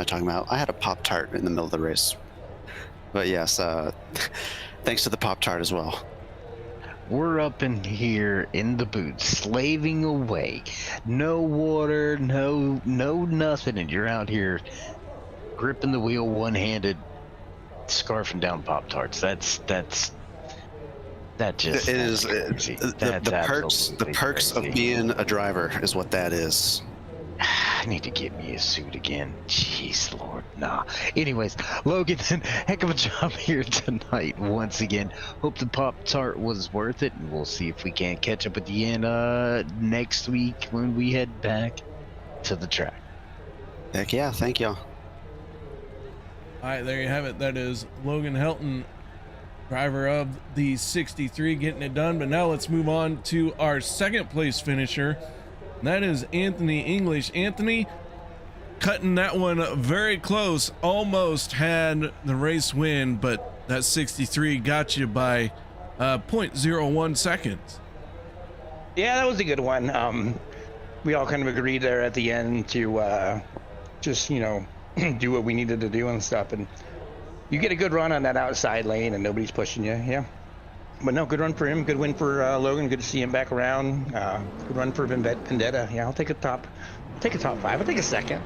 talking about? I had a Pop-Tart in the middle of the race. But yes, thanks to the Pop-Tart as well. We're up in here in the booth, slaving away. No water, no nothing, and you're out here gripping the wheel one-handed, scarfing down Pop-Tarts. That just it is crazy. The perks of being a driver is what that is. I need to get me a suit again. Jeez Lord, nah. Anyways, Logan, heck of a job here tonight once again. Hope the Pop-Tart was worth it, and we'll see if we can't catch up at the end next week when we head back to the track. Heck yeah, thank y'all. All right, there you have it. That is Logan Helton, driver of the 63, getting it done. But now let's move on to our second place finisher, and that is Anthony English. Anthony cutting that one very close, almost had the race win, but that 63 got you by 0.01 seconds. Yeah, that was a good one. We all kind of agreed there at the end to just do what we needed to do and stuff, and you get a good run on that outside lane and nobody's pushing you. Yeah, but no, good run for him, good win for Logan. Good to see him back around. Good run for Vendetta. Yeah, I'll take a top 5. I'll take a second.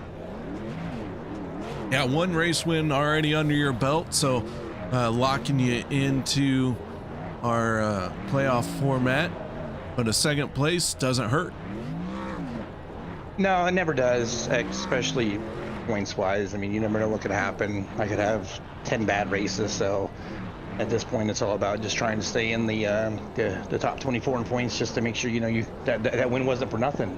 Yeah, 1 race win already under your belt, so locking you into our playoff format, but a second place doesn't hurt. No, it never does, especially points wise. I mean, you never know what could happen. I could have 10 bad races, so at this point it's all about just trying to stay in the top 24 in points, just to make sure that win wasn't for nothing.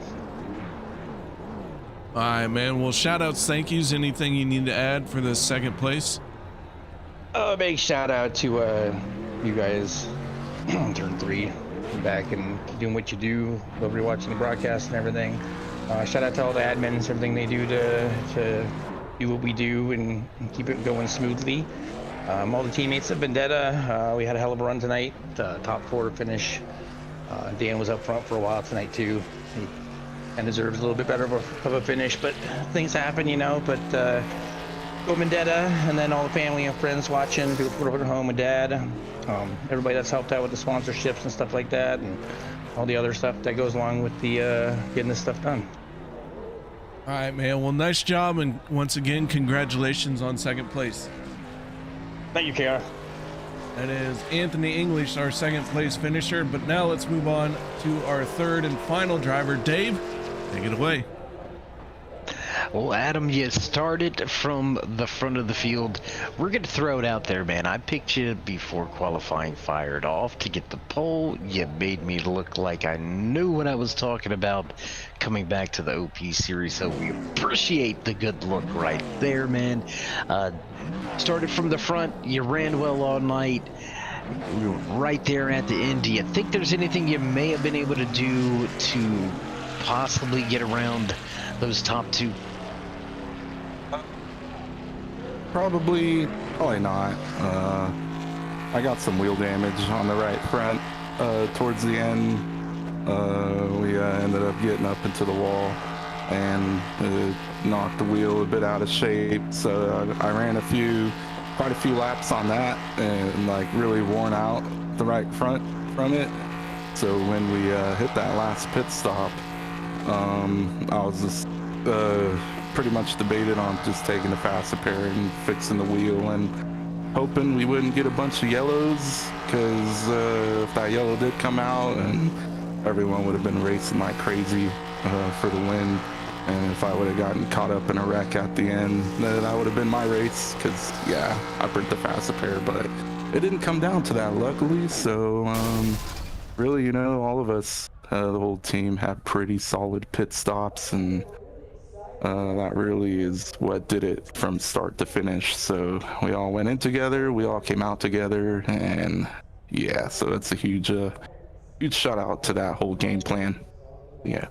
All right, man. Well, shout outs, thank yous, anything you need to add for the second place? A big shout out to you guys on turn 3, back and doing what you do, whoever watching the broadcast and everything. Shout out to all the admins, everything they do to do what we do and keep it going smoothly. All the teammates at Vendetta, we had a hell of a run tonight, top 4 finish. Dan was up front for a while tonight too. He kind of deserves a little bit better of a finish, but things happen, but go Vendetta, and then all the family and friends watching, people at home with Dad, everybody that's helped out with the sponsorships and stuff like that, and all the other stuff that goes along with the getting this stuff done. All right, man. Well, nice job, and once again, congratulations on second place. Thank you, KR. That is Anthony English, our second place finisher. But now let's move on to our third and final driver, Dave. Take it away. Well, Adam, you started from the front of the field. We're going to throw it out there, man. I picked you before qualifying fired off to get the pole. You made me look like I knew what I was talking about coming back to the OP series, so we appreciate the good look right there, man. Started from the front. You ran well all night. We were right there at the end. Do you think there's anything you may have been able to do to possibly get around those top two? Probably not. I got some wheel damage on the right front towards the end. We ended up getting up into the wall and knocked the wheel a bit out of shape. So I ran quite a few laps on that and like really worn out the right front from it. So when we hit that last pit stop, I was just pretty much debated on just taking the fast repair and fixing the wheel and hoping we wouldn't get a bunch of yellows, because if that yellow did come out, and everyone would have been racing like crazy for the win. And if I would have gotten caught up in a wreck at the end, that would have been my race, because yeah, I burnt the fast repair, but it didn't come down to that, luckily. So really, you know, all of us, the whole team, had pretty solid pit stops, and that really is what did it from start to finish. So we all went in together, we all came out together, and yeah, so it's a huge shout out to that whole game plan. Yeah.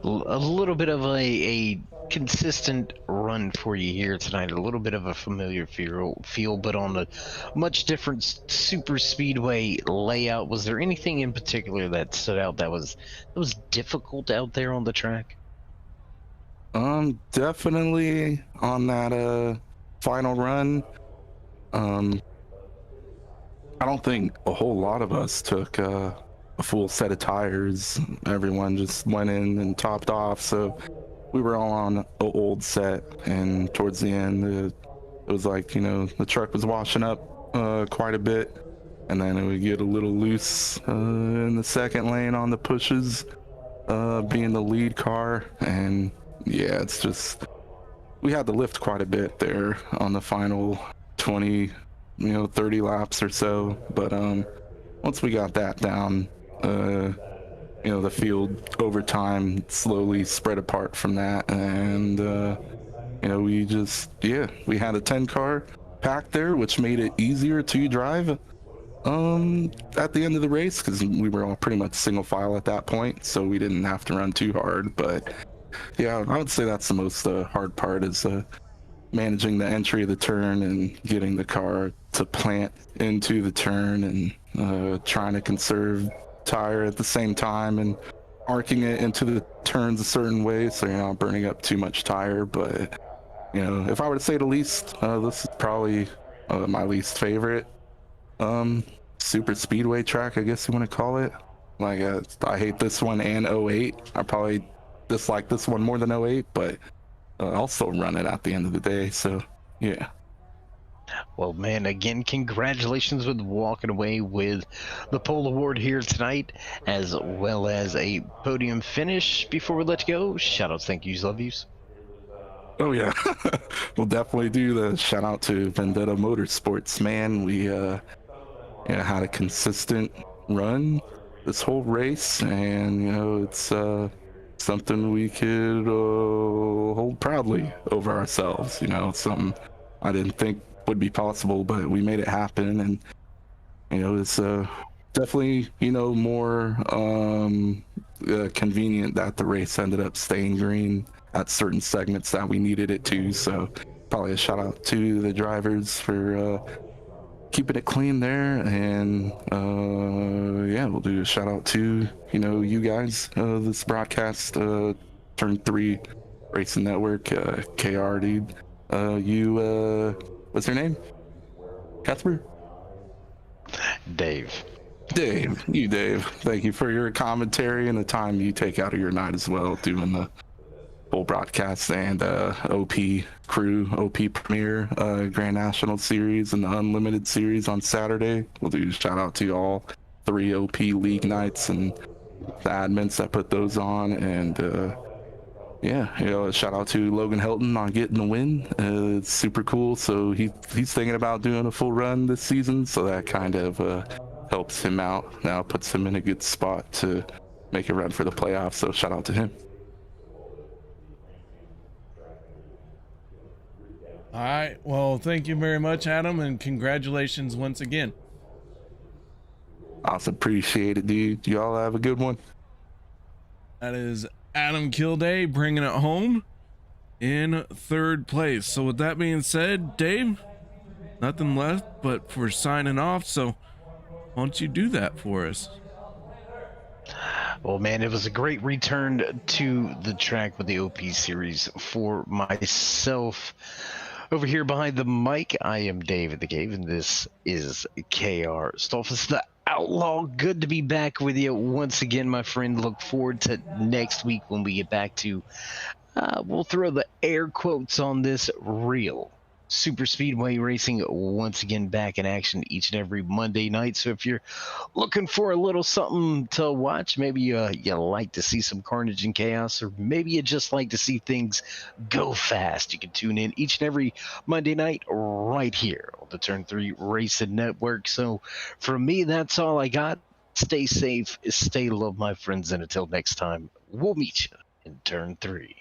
A little bit of a consistent run for you here tonight, a little bit of a familiar feel, but on a much different super speedway layout. Was there anything in particular that stood out that was difficult out there on the track? Definitely on that final run. I don't think a whole lot of us took a full set of tires. Everyone just went in and topped off, so we were all on an old set, and towards the end it was like, you know, the truck was washing up quite a bit, and then it would get a little loose in the second lane on the pushes, being the lead car. And yeah, it's just, we had to lift quite a bit there on the final 20, 30 laps or so. But once we got that down, the field over time slowly spread apart from that. And, we had a 10 car pack there, which made it easier to drive at the end of the race, because we were all pretty much single file at that point, so we didn't have to run too hard. But yeah, I would say that's the most hard part, is managing the entry of the turn and getting the car to plant into the turn, and trying to conserve tire at the same time, and arcing it into the turns a certain way so you're not burning up too much tire. But if I were to say the least, this is probably my least favorite super speedway track, I guess you want to call it. Like I hate this one and 08. I probably dislike this one more than 08, but I'll still run it at the end of the day. So yeah. Well, man, again, congratulations with walking away with the pole award here tonight, as well as a podium finish. Before we let you go, shout outs, thank yous, love yous. Oh yeah, we'll definitely do the shout out to Vendetta Motorsports, man. We had a consistent run this whole race, and it's something we could hold proudly over ourselves. Something I didn't think would be possible, but we made it happen. And it's definitely more convenient that the race ended up staying green at certain segments that we needed it to. So probably a shout out to the drivers for keeping it clean there. And we'll do a shout out to you guys, this broadcast, Turn 3 Racing Network, KR, dude. What's your name? Casper? Dave. Dave. Thank you for your commentary and the time you take out of your night as well, doing the full broadcast, and OP crew, OP Premier, Grand National Series, and the Unlimited Series on Saturday. We'll do a shout out to all 3 OP League nights and the admins that put those on. And yeah, shout out to Logan Helton on getting the win. It's super cool. So he's thinking about doing a full run this season, so that kind of helps him out. Now puts him in a good spot to make a run for the playoffs. So shout out to him. All right. Well, thank you very much, Adam, and congratulations once again. Awesome. Appreciate it, dude. Y'all have a good one. That is Adam Kilday bringing it home in third place. So with that being said, Dave, nothing left but for signing off. So why don't you do that for us? Well, man, it was a great return to the track with the OP series for myself. Over here behind the mic, I am David the Cave, and this is KR Stolfus the Outlaw. Good to be back with you once again, my friend. Look forward to next week when we get back to, we'll throw the air quotes on this, real super speedway racing once again back in action each and every Monday night. So if you're looking for a little something to watch, maybe you like to see some carnage and chaos, or maybe you just like to see things go fast, you can tune in each and every Monday night right here on the Turn 3 Racing Network. So from me, that's all I got. Stay safe, stay low, my friends, and until next time, we'll meet you in Turn 3.